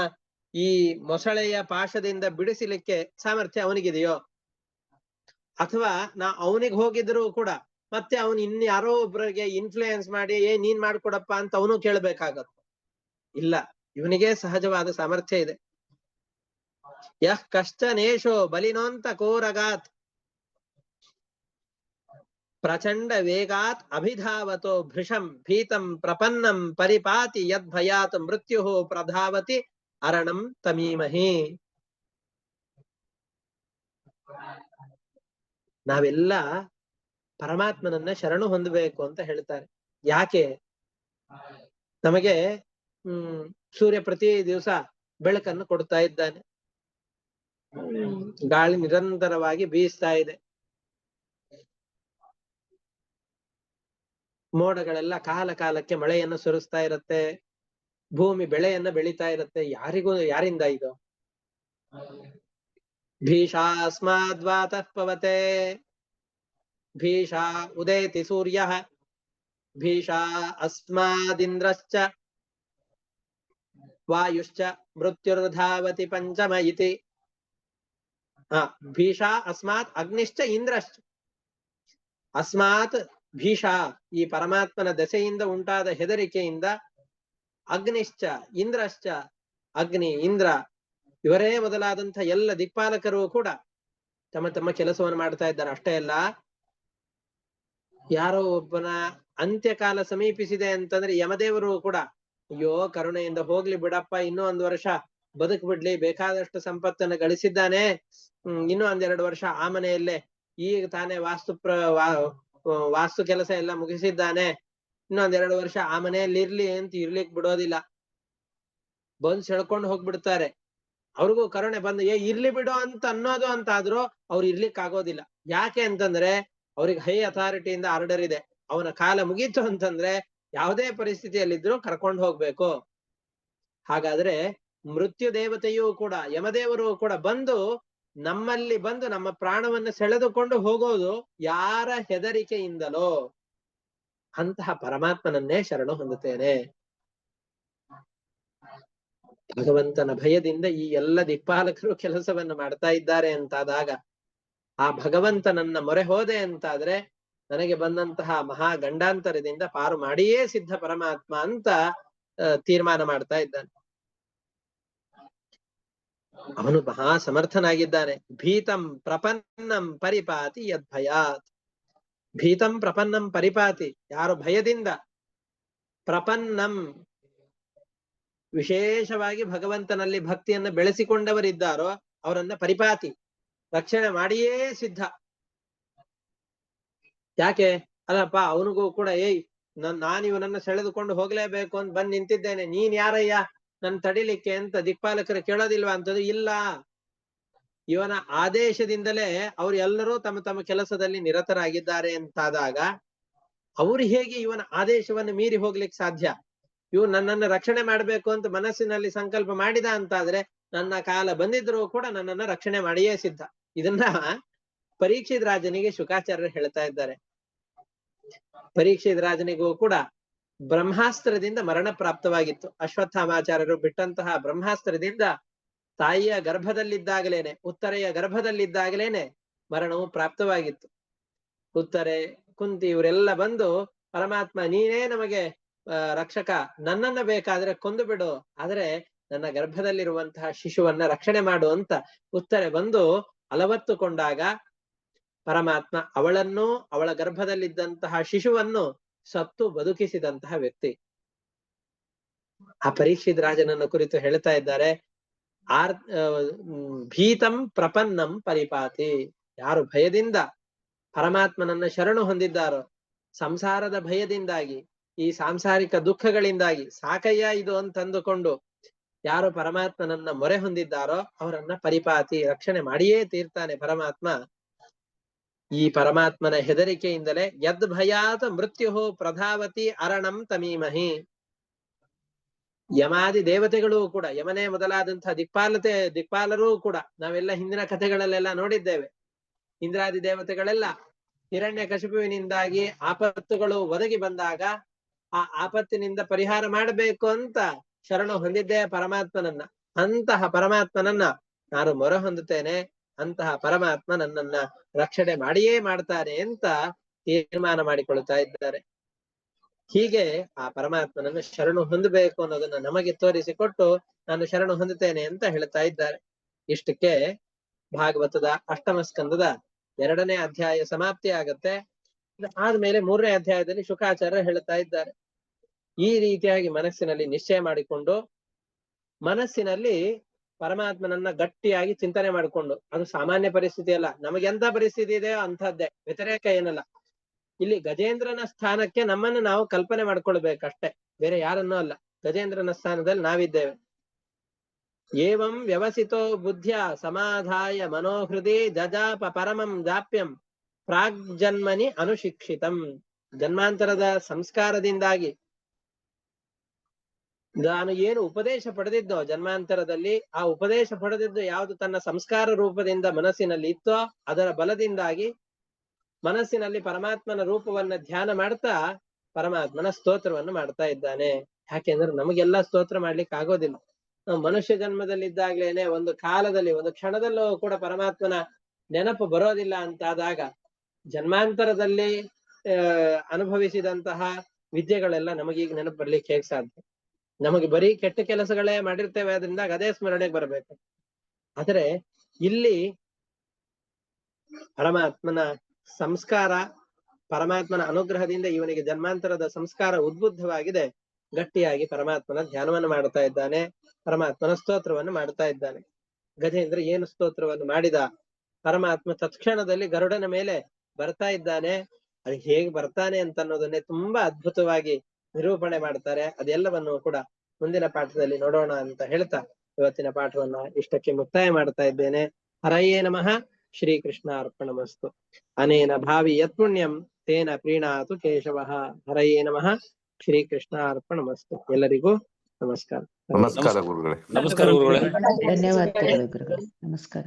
ಈ ಮೊಸಳೆಯ ಪಾಶದಿಂದ ಬಿಡಿಸಲಿಕ್ಕೆ ಸಾಮರ್ಥ್ಯ ಅವನಿಗಿದೆಯೋ? ಅಥವಾ ಅವನಿಗೆ ಹೋಗಿದ್ರು ಕೂಡ ಮತ್ತೆ ಅವನು ಇನ್ಯಾರೋ ಒಬ್ಬರಿಗೆ ಇನ್ಫ್ಲೂಯೆನ್ಸ್ ಮಾಡಿ ನೀನ್ ಮಾಡ್ಕೊಡಪ್ಪ ಅಂತ ಅವನು ಕೇಳ್ಬೇಕಾಗತ್ತ? ಇಲ್ಲ, ಇವನಿಗೆ ಸಹಜವಾದ ಸಾಮರ್ಥ್ಯ ಇದೆ. ಯಃ ಕಶ್ಚನೇಶೋ ಬಲಿನೋಂತ ಕೋರಗಾತ್. ಪ್ರಚಂಡ ವೇಗಾತ್ ಅಭಿಧಾವತೋ ಭೃಶಂ ಭೀತಂ ಪ್ರಪನ್ನಂ ಪರಿಪಾತಿ ಯದ್ಭಯಾತ್ ಮೃತ್ಯು ಪ್ರಧಾವತಿ ಅರಣಂ ತಮೀಮಹಿ. ನಾವೆಲ್ಲ ಪರಮಾತ್ಮನನ್ನ ಶರಣು ಹೊಂದಬೇಕು ಅಂತ ಹೇಳ್ತಾರೆ. ಯಾಕೆ? ನಮಗೆ ಸೂರ್ಯ ಪ್ರತಿ ದಿವಸ ಬೆಳಕನ್ನು ಕೊಡ್ತಾ ಇದ್ದಾನೆ, ಗಾಳಿ ನಿರಂತರವಾಗಿ ಬೀಸ್ತಾ ಇದೆ, ಮೋಡಗಳೆಲ್ಲ ಕಾಲ ಕಾಲಕ್ಕೆ ಮಳೆಯನ್ನು ಸುರಿಸ್ತಾ ಇರುತ್ತೆ, ಭೂಮಿ ಬೆಳೆಯನ್ನ ಬೆಳೀತಾ ಇರುತ್ತೆ. ಯಾರಿಂದ ಇದು? ಭೀಷಾಸ್ಮಾದ್ವಾತಃ ಪವತೆ ಭೀಷಾ ಉದೇತಿ ಸೂರ್ಯಃ ಭೀಷಾ ಅಸ್ಮಾದಿಂದ್ರಶ್ಚ ವಾಯುಶ್ಚ ಮೃತ್ಯುರ್ಧಾವತಿ ಪಂಚಮ ಇತಿ. ಭೀಷಾ ಅಸ್ಮಾತ್ ಅಗ್ನಿಶ್ಚ ಇಂದ್ರಶ್ಚ. ಅಸ್ಮಾತ್ ಭೀಷಾ, ಈ ಪರಮಾತ್ಮನ ದೆಸೆಯಿಂದ ಉಂಟಾದ ಹೆದರಿಕೆಯಿಂದ, ಅಗ್ನಿಶ್ಚ ಇಂದ್ರಶ್ಚ, ಅಗ್ನಿ ಇಂದ್ರ ಇವರೇ ಮೊದಲಾದಂಥ ಎಲ್ಲ ದಿಕ್ಪಾಲಕರು ಕೂಡ ತಮ್ಮ ತಮ್ಮ ಕೆಲಸವನ್ನು ಮಾಡ್ತಾ ಇದ್ದಾರೆ. ಅಷ್ಟೇ ಅಲ್ಲ, ಯಾರೋ ಒಬ್ಬನ ಅಂತ್ಯಕಾಲ ಸಮೀಪಿಸಿದೆ ಅಂತಂದ್ರೆ ಯಮದೇವರು ಕೂಡ ಅಯ್ಯೋ ಕರುಣೆಯಿಂದ ಹೋಗ್ಲಿ ಬಿಡಪ್ಪ, ಇನ್ನೂ 1 ವರ್ಷ ಬದುಕು ಬಿಡ್ಲಿ, ಬೇಕಾದಷ್ಟು ಸಂಪತ್ತನ್ನು ಗಳಿಸಿದ್ದಾನೆ, ಇನ್ನೂ 1-2 ವರ್ಷ ಆ ಮನೆಯಲ್ಲೇ, ಈಗ ತಾನೇ ವಾಸ್ತು ಕೆಲಸ ಎಲ್ಲ ಮುಗಿಸಿದ್ದಾನೆ, ಇನ್ನೂ 1-2 ವರ್ಷ ಆ ಮನೆಯಲ್ಲಿ ಇರ್ಲಿ ಅಂತ ಇರ್ಲಿಕ್ ಬಿಡೋದಿಲ್ಲ, ಬಂದು ಸೆಳ್ಕೊಂಡು ಹೋಗ್ಬಿಡ್ತಾರೆ. ಅವ್ರಿಗೂ ಕರುಣೆ ಬಂದು ಇರ್ಲಿ ಬಿಡೋ ಅಂತ ಅನ್ನೋದು ಅಂತಾದ್ರೂ ಅವ್ರು ಇರ್ಲಿಕ್ ಆಗೋದಿಲ್ಲ. ಯಾಕೆ ಅಂತಂದ್ರೆ ಅವ್ರಿಗೆ ಹೈ ಅಥಾರಿಟಿಯಿಂದ ಆರ್ಡರ್ ಇದೆ, ಅವನ ಕಾಲ ಮುಗೀತು ಅಂತಂದ್ರೆ ಯಾವುದೇ ಪರಿಸ್ಥಿತಿಯಲ್ಲಿದ್ರು ಕರ್ಕೊಂಡು ಹೋಗ್ಬೇಕು. ಹಾಗಾದ್ರೆ ಮೃತ್ಯು ದೇವತೆಯೂ ಕೂಡ, ಯಮದೇವರು ಕೂಡ ಬಂದು ನಮ್ಮಲ್ಲಿ ಬಂದು ನಮ್ಮ ಪ್ರಾಣವನ್ನು ಸೆಳೆದುಕೊಂಡು ಹೋಗೋದು ಯಾರ ಹೆದರಿಕೆಯಿಂದಲೋ ಅಂತಹ ಪರಮಾತ್ಮನನ್ನೇ ಶರಣು ಹೊಂದುತ್ತೇನೆ. ಭಗವಂತನ ಭಯದಿಂದ ಈ ಎಲ್ಲ ದಿಕ್ಪಾಲಕರು ಕೆಲಸವನ್ನು ಮಾಡ್ತಾ ಇದ್ದಾರೆ ಅಂತಾದಾಗ, ಆ ಭಗವಂತನನ್ನ ಮೊರೆ ಹೋದೆ ಅಂತಾದ್ರೆ ನನಗೆ ಬಂದಂತಹ ಮಹಾ ಗಂಡಾಂತರದಿಂದ ಪಾರು ಮಾಡಿಯೇ ಸಿದ್ಧ ಪರಮಾತ್ಮ ಅಂತ ತೀರ್ಮಾನ ಮಾಡ್ತಾ ಇದ್ದಾನೆ. ಅವನು ಮಹಾ ಸಮರ್ಥನಾಗಿದ್ದಾನೆ. ಭೀತಂ ಪ್ರಪನ್ನಂ ಪರಿಪಾತಿ ಯದ್ಭಯಾತ್. ಭೀತಂ ಪ್ರಪನ್ನಂ ಪರಿಪಾತಿ, ಯಾರು ಭಯದಿಂದ, ಪ್ರಪನ್ನಂ ವಿಶೇಷವಾಗಿ ಭಗವಂತನಲ್ಲಿ ಭಕ್ತಿಯನ್ನು ಬೆಳೆಸಿಕೊಂಡವರಿದ್ದಾರೋ ಅವರನ್ನ ಪರಿಪಾತಿ, ರಕ್ಷಣೆ ಮಾಡಿಯೇ ಸಿದ್ಧ. ಯಾಕೆ? ಅಲ್ಲಪ್ಪ ಅವನಿಗೂ ಕೂಡ ನಾನು ಇವನನ್ನ ಸೆಳೆದುಕೊಂಡು ಹೋಗ್ಲೇಬೇಕು ಅಂತ ಬಂದು ನಿಂತಿದ್ದೇನೆ, ನೀನ್ ಯಾರಯ್ಯ ನನ್ ತಡಿಲಿಕ್ಕೆ ಅಂತ ದಿಕ್ಪಾಲಕರು ಕೇಳೋದಿಲ್ವಾ ಅಂತದ್ದು ಇಲ್ಲ. ಇವನ ಆದೇಶದಿಂದಲೇ ಅವ್ರು ಎಲ್ಲರೂ ತಮ್ಮ ತಮ್ಮ ಕೆಲಸದಲ್ಲಿ ನಿರತರಾಗಿದ್ದಾರೆ ಅಂತಾದಾಗ ಅವ್ರು ಹೇಗೆ ಇವನ ಆದೇಶವನ್ನು ಮೀರಿ ಹೋಗ್ಲಿಕ್ಕೆ ಸಾಧ್ಯ? ಇವ್ ನನ್ನನ್ನು ರಕ್ಷಣೆ ಮಾಡ್ಬೇಕು ಅಂತ ಮನಸ್ಸಿನಲ್ಲಿ ಸಂಕಲ್ಪ ಮಾಡಿದ ಅಂತಾದ್ರೆ ನನ್ನ ಕಾಲ ಬಂದಿದ್ರು ಕೂಡ ನನ್ನನ್ನ ರಕ್ಷಣೆ ಮಾಡಿಯೇ ಸಿದ್ಧ. ಇದನ್ನ ಪರೀಕ್ಷಿತ್ ರಾಜನಿಗೆ ಶುಕಾಚಾರ್ಯರು ಹೇಳ್ತಾ ಇದ್ದಾರೆ. ಪರೀಕ್ಷಿತ್ ರಾಜನಿಗೂ ಕೂಡ ಬ್ರಹ್ಮಾಸ್ತ್ರದಿಂದ ಮರಣ ಪ್ರಾಪ್ತವಾಗಿತ್ತು. ಅಶ್ವತ್ಥಾಮಾಚಾರ್ಯರು ಬಿಟ್ಟಂತಹ ಬ್ರಹ್ಮಾಸ್ತ್ರದಿಂದ ತಾಯಿಯ ಗರ್ಭದಲ್ಲಿದ್ದಾಗಲೇನೆ, ಉತ್ತರೆಯ ಗರ್ಭದಲ್ಲಿದ್ದಾಗಲೇನೆ ಮರಣವು ಪ್ರಾಪ್ತವಾಗಿತ್ತು. ಉತ್ತರೆ, ಕುಂತಿ ಇವರೆಲ್ಲ ಬಂದು ಪರಮಾತ್ಮ ನೀನೇ ನಮಗೆ ರಕ್ಷಕ, ನನ್ನನ್ನ ಬೇಕಾದ್ರೆ ಕೊಂದು ಬಿಡು, ಆದ್ರೆ ನನ್ನ ಗರ್ಭದಲ್ಲಿರುವಂತಹ ಶಿಶುವನ್ನ ರಕ್ಷಣೆ ಮಾಡು ಅಂತ ಉತ್ತರೆ ಬಂದು ಅಲವತ್ತುಕೊಂಡಾಗ ಪರಮಾತ್ಮ ಅವಳನ್ನು, ಅವಳ ಗರ್ಭದಲ್ಲಿದ್ದಂತಹ ಶಿಶುವನ್ನು ಸತ್ತು ಬದುಕಿಸಿದಂತಹ ವ್ಯಕ್ತಿ. ಆ ಪರೀಕ್ಷಿತ್ ರಾಜನನ್ನು ಕುರಿತು ಹೇಳ್ತಾ ಇದ್ದಾರೆ, ಭೀತಂ ಪ್ರಪನ್ನಂ ಪರಿಪಾತಿ. ಯಾರು ಭಯದಿಂದ ಪರಮಾತ್ಮನನ್ನ ಶರಣು ಹೊಂದಿದ್ದಾರೋ, ಸಂಸಾರದ ಭಯದಿಂದಾಗಿ, ಈ ಸಾಂಸಾರಿಕ ದುಃಖಗಳಿಂದಾಗಿ ಸಾಕಯ್ಯ ಇದು ಅಂತಂದುಕೊಂಡು ಯಾರು ಪರಮಾತ್ಮನನ್ನ ಮೊರೆ ಹೊಂದಿದ್ದಾರೋ ಅವರನ್ನ ಪರಿಪಾತಿ, ರಕ್ಷಣೆ ಮಾಡಿಯೇ ತೀರ್ತಾನೆ ಪರಮಾತ್ಮ. ಈ ಪರಮಾತ್ಮನ ಹೆದರಿಕೆಯಿಂದಲೇ ಯದ್ ಭಯಾತ ಮೃತ್ಯು ಪ್ರಧಾವತಿ ಅರಣಂ ತಮೀಮಹಿ. ಯಮಾದಿ ದೇವತೆಗಳು ಕೂಡ, ಯಮನೇ ಮೊದಲಾದಂತಹ ದಿಕ್ಪಾಲರೂ ಕೂಡ ನಾವೆಲ್ಲ ಹಿಂದಿನ ಕಥೆಗಳಲ್ಲೆಲ್ಲ ನೋಡಿದ್ದೇವೆ. ಇಂದ್ರಾದಿ ದೇವತೆಗಳೆಲ್ಲ ಹಿರಣ್ಯಕಶಿಪುವಿನಿಂದಾಗಿ ಆಪತ್ತುಗಳು ಒದಗಿ ಬಂದಾಗ ಆ ಆಪತ್ತಿನಿಂದ ಪರಿಹಾರ ಮಾಡಬೇಕು ಅಂತ ಶರಣು ಹೊಂದಿದ್ದೇ ಪರಮಾತ್ಮನನ್ನ. ಅಂತಹ ಪರಮಾತ್ಮನನ್ನ ನಾನು ಮೊರೆ ಹೊಂದುತ್ತೇನೆ, ಅಂತಹ ಪರಮಾತ್ಮ ನನ್ನನ್ನ ರಕ್ಷಣೆ ಮಾಡಿಯೇ ಮಾಡ್ತಾನೆ ಅಂತ ತೀರ್ಮಾನ ಮಾಡಿಕೊಳ್ತಾ ಇದ್ದಾರೆ. ಹೀಗೆ ಆ ಪರಮಾತ್ಮನನ್ನು ಶರಣು ಹೊಂದಬೇಕು ಅನ್ನೋದನ್ನ ನಮಗೆ ತೋರಿಸಿಕೊಟ್ಟು ನಾನು ಶರಣು ಹೊಂದುತ್ತೇನೆ ಅಂತ ಹೇಳ್ತಾ ಇದ್ದಾರೆ. ಇಷ್ಟಕ್ಕೆ ಭಾಗವತದ 8ಮ ಸ್ಕಂದದ 2ನೇ ಅಧ್ಯಾಯ ಸಮಾಪ್ತಿ ಆಗತ್ತೆ. ಆದ್ಮೇಲೆ 3ನೇ ಅಧ್ಯಾಯದಲ್ಲಿ ಶುಕಾಚಾರ್ಯ ಹೇಳ್ತಾ ಇದ್ದಾರೆ. ಈ ರೀತಿಯಾಗಿ ಮನಸ್ಸಿನಲ್ಲಿ ನಿಶ್ಚಯ ಮಾಡಿಕೊಂಡು ಮನಸ್ಸಿನಲ್ಲಿ ಪರಮಾತ್ಮನನ್ನ ಗಟ್ಟಿಯಾಗಿ ಚಿಂತನೆ ಮಾಡಿಕೊಂಡು, ಅದು ಸಾಮಾನ್ಯ ಪರಿಸ್ಥಿತಿ ಅಲ್ಲ, ನಮಗೆಂತ ಪರಿಸ್ಥಿತಿ ಇದೆಯೋ ಅಂಥದ್ದೇ, ವ್ಯತಿರೇಕ ಏನಲ್ಲ. ಇಲ್ಲಿ ಗಜೇಂದ್ರನ ಸ್ಥಾನಕ್ಕೆ ನಮ್ಮನ್ನು ನಾವು ಕಲ್ಪನೆ ಮಾಡ್ಕೊಳ್ಬೇಕಷ್ಟೇ, ಬೇರೆ ಯಾರನ್ನೂ ಅಲ್ಲ. ಗಜೇಂದ್ರನ ಸ್ಥಾನದಲ್ಲಿ ನಾವಿದ್ದೇವೆ. ಏವಂ ವ್ಯವಸಿತೋ ಬುದ್ಧ್ಯ ಸಮಾಧಾಯ ಮನೋಹೃದಿ ಜಜಾಪ ಪರಮಂ ಜಾಪ್ಯಂ ಪ್ರಾಗ್ಜನ್ಮನಿ ಅನುಶಿಕ್ಷಿತಂ. ಜನ್ಮಾಂತರದ ಸಂಸ್ಕಾರದಿಂದಾಗಿ ನಾನು ಏನು ಉಪದೇಶ ಪಡೆದಿದ್ದೋ ಜನ್ಮಾಂತರದಲ್ಲಿ, ಆ ಉಪದೇಶ ಪಡೆದಿದ್ದು ಯಾವುದು ತನ್ನ ಸಂಸ್ಕಾರ ರೂಪದಿಂದ ಮನಸ್ಸಿನಲ್ಲಿ ಇತ್ತೋ ಅದರ ಬಲದಿಂದಾಗಿ ಮನಸ್ಸಿನಲ್ಲಿ ಪರಮಾತ್ಮನ ರೂಪವನ್ನ ಧ್ಯಾನ ಮಾಡ್ತಾ ಪರಮಾತ್ಮನ ಸ್ತೋತ್ರವನ್ನು ಮಾಡ್ತಾ ಇದ್ದಾನೆ. ಯಾಕೆಂದ್ರೆ ನಮಗೆಲ್ಲ ಸ್ತೋತ್ರ ಮಾಡ್ಲಿಕ್ಕೆ ಆಗೋದಿಲ್ಲ. ನಾವು ಮನುಷ್ಯ ಜನ್ಮದಲ್ಲಿದ್ದಾಗ್ಲೇನೆ ಒಂದು ಕಾಲದಲ್ಲಿ ಒಂದು ಕ್ಷಣದಲ್ಲೂ ಕೂಡ ಪರಮಾತ್ಮನ ನೆನಪು ಬರೋದಿಲ್ಲ ಅಂತಾದಾಗ ಜನ್ಮಾಂತರದಲ್ಲಿ ಅನುಭವಿಸಿದಂತಹ ವಿದ್ಯೆಗಳೆಲ್ಲ ನಮಗೀಗ ನೆನಪು ಬರ್ಲಿಕ್ಕೆ ಹೇಗೆ ಸಾಧ್ಯ? ನಮಗೆ ಬರೀ ಕೆಟ್ಟ ಕೆಲಸಗಳೇ ಮಾಡಿರ್ತೇವೆ, ಅದರಿಂದ ಅದೇ ಸ್ಮರಣೆಗೆ ಬರಬೇಕು. ಆದ್ರೆ ಇಲ್ಲಿ ಪರಮಾತ್ಮನ ಸಂಸ್ಕಾರ, ಪರಮಾತ್ಮನ ಅನುಗ್ರಹದಿಂದ ಇವನಿಗೆ ಜನ್ಮಾಂತರದ ಸಂಸ್ಕಾರ ಉದ್ಬುದ್ಧವಾಗಿದೆ. ಗಟ್ಟಿಯಾಗಿ ಪರಮಾತ್ಮನ ಧ್ಯಾನವನ್ನು ಮಾಡ್ತಾ ಇದ್ದಾನೆ, ಪರಮಾತ್ಮನ ಸ್ತೋತ್ರವನ್ನು ಮಾಡ್ತಾ ಇದ್ದಾನೆ. ಗಜೇಂದ್ರ ಏನು ಸ್ತೋತ್ರವನ್ನು ಮಾಡಿದ? ಪರಮಾತ್ಮ ತತ್ಕ್ಷಣದಲ್ಲಿ ಗರುಡನ ಮೇಲೆ ಬರ್ತಾ ಇದ್ದಾನೆ. ಅದು ಹೇಗೆ ಬರ್ತಾನೆ ಅಂತ ಅನ್ನೋದನ್ನೇ ತುಂಬಾ ಅದ್ಭುತವಾಗಿ ನಿರೂಪಣೆ ಮಾಡ್ತಾರೆ. ಅದೆಲ್ಲವನ್ನು ಕೂಡ ಮುಂದಿನ ಪಾಠದಲ್ಲಿ ನೋಡೋಣ ಅಂತ ಹೇಳ್ತಾ ಇವತ್ತಿನ ಪಾಠವನ್ನ ಇಷ್ಟಕ್ಕೆ ಮುಕ್ತಾಯ ಮಾಡ್ತಾ ಇದ್ದೇನೆ. ಹರಯೇ ನಮಃ. ಶ್ರೀಕೃಷ್ಣ ಅರ್ಪಣಮಸ್ತು. ಅನೇನ ಭಾವಿ ಯತ್ಪುಣ್ಯಂ ತೇನ ಪ್ರೀಣಾತು ಕೇಶವಃ. ಹರಯೇ ನಮಃ. ಶ್ರೀಕೃಷ್ಣ ಅರ್ಪಣಮಸ್ತು. ಎಲ್ಲರಿಗೂ ನಮಸ್ಕಾರ. ನಮಸ್ಕಾರ ಗುರುಗಳೇ. ನಮಸ್ಕಾರ ಗುರುಗಳೇ. ಧನ್ಯವಾದಗಳು ಗುರುಗಳೇ. ನಮಸ್ಕಾರ.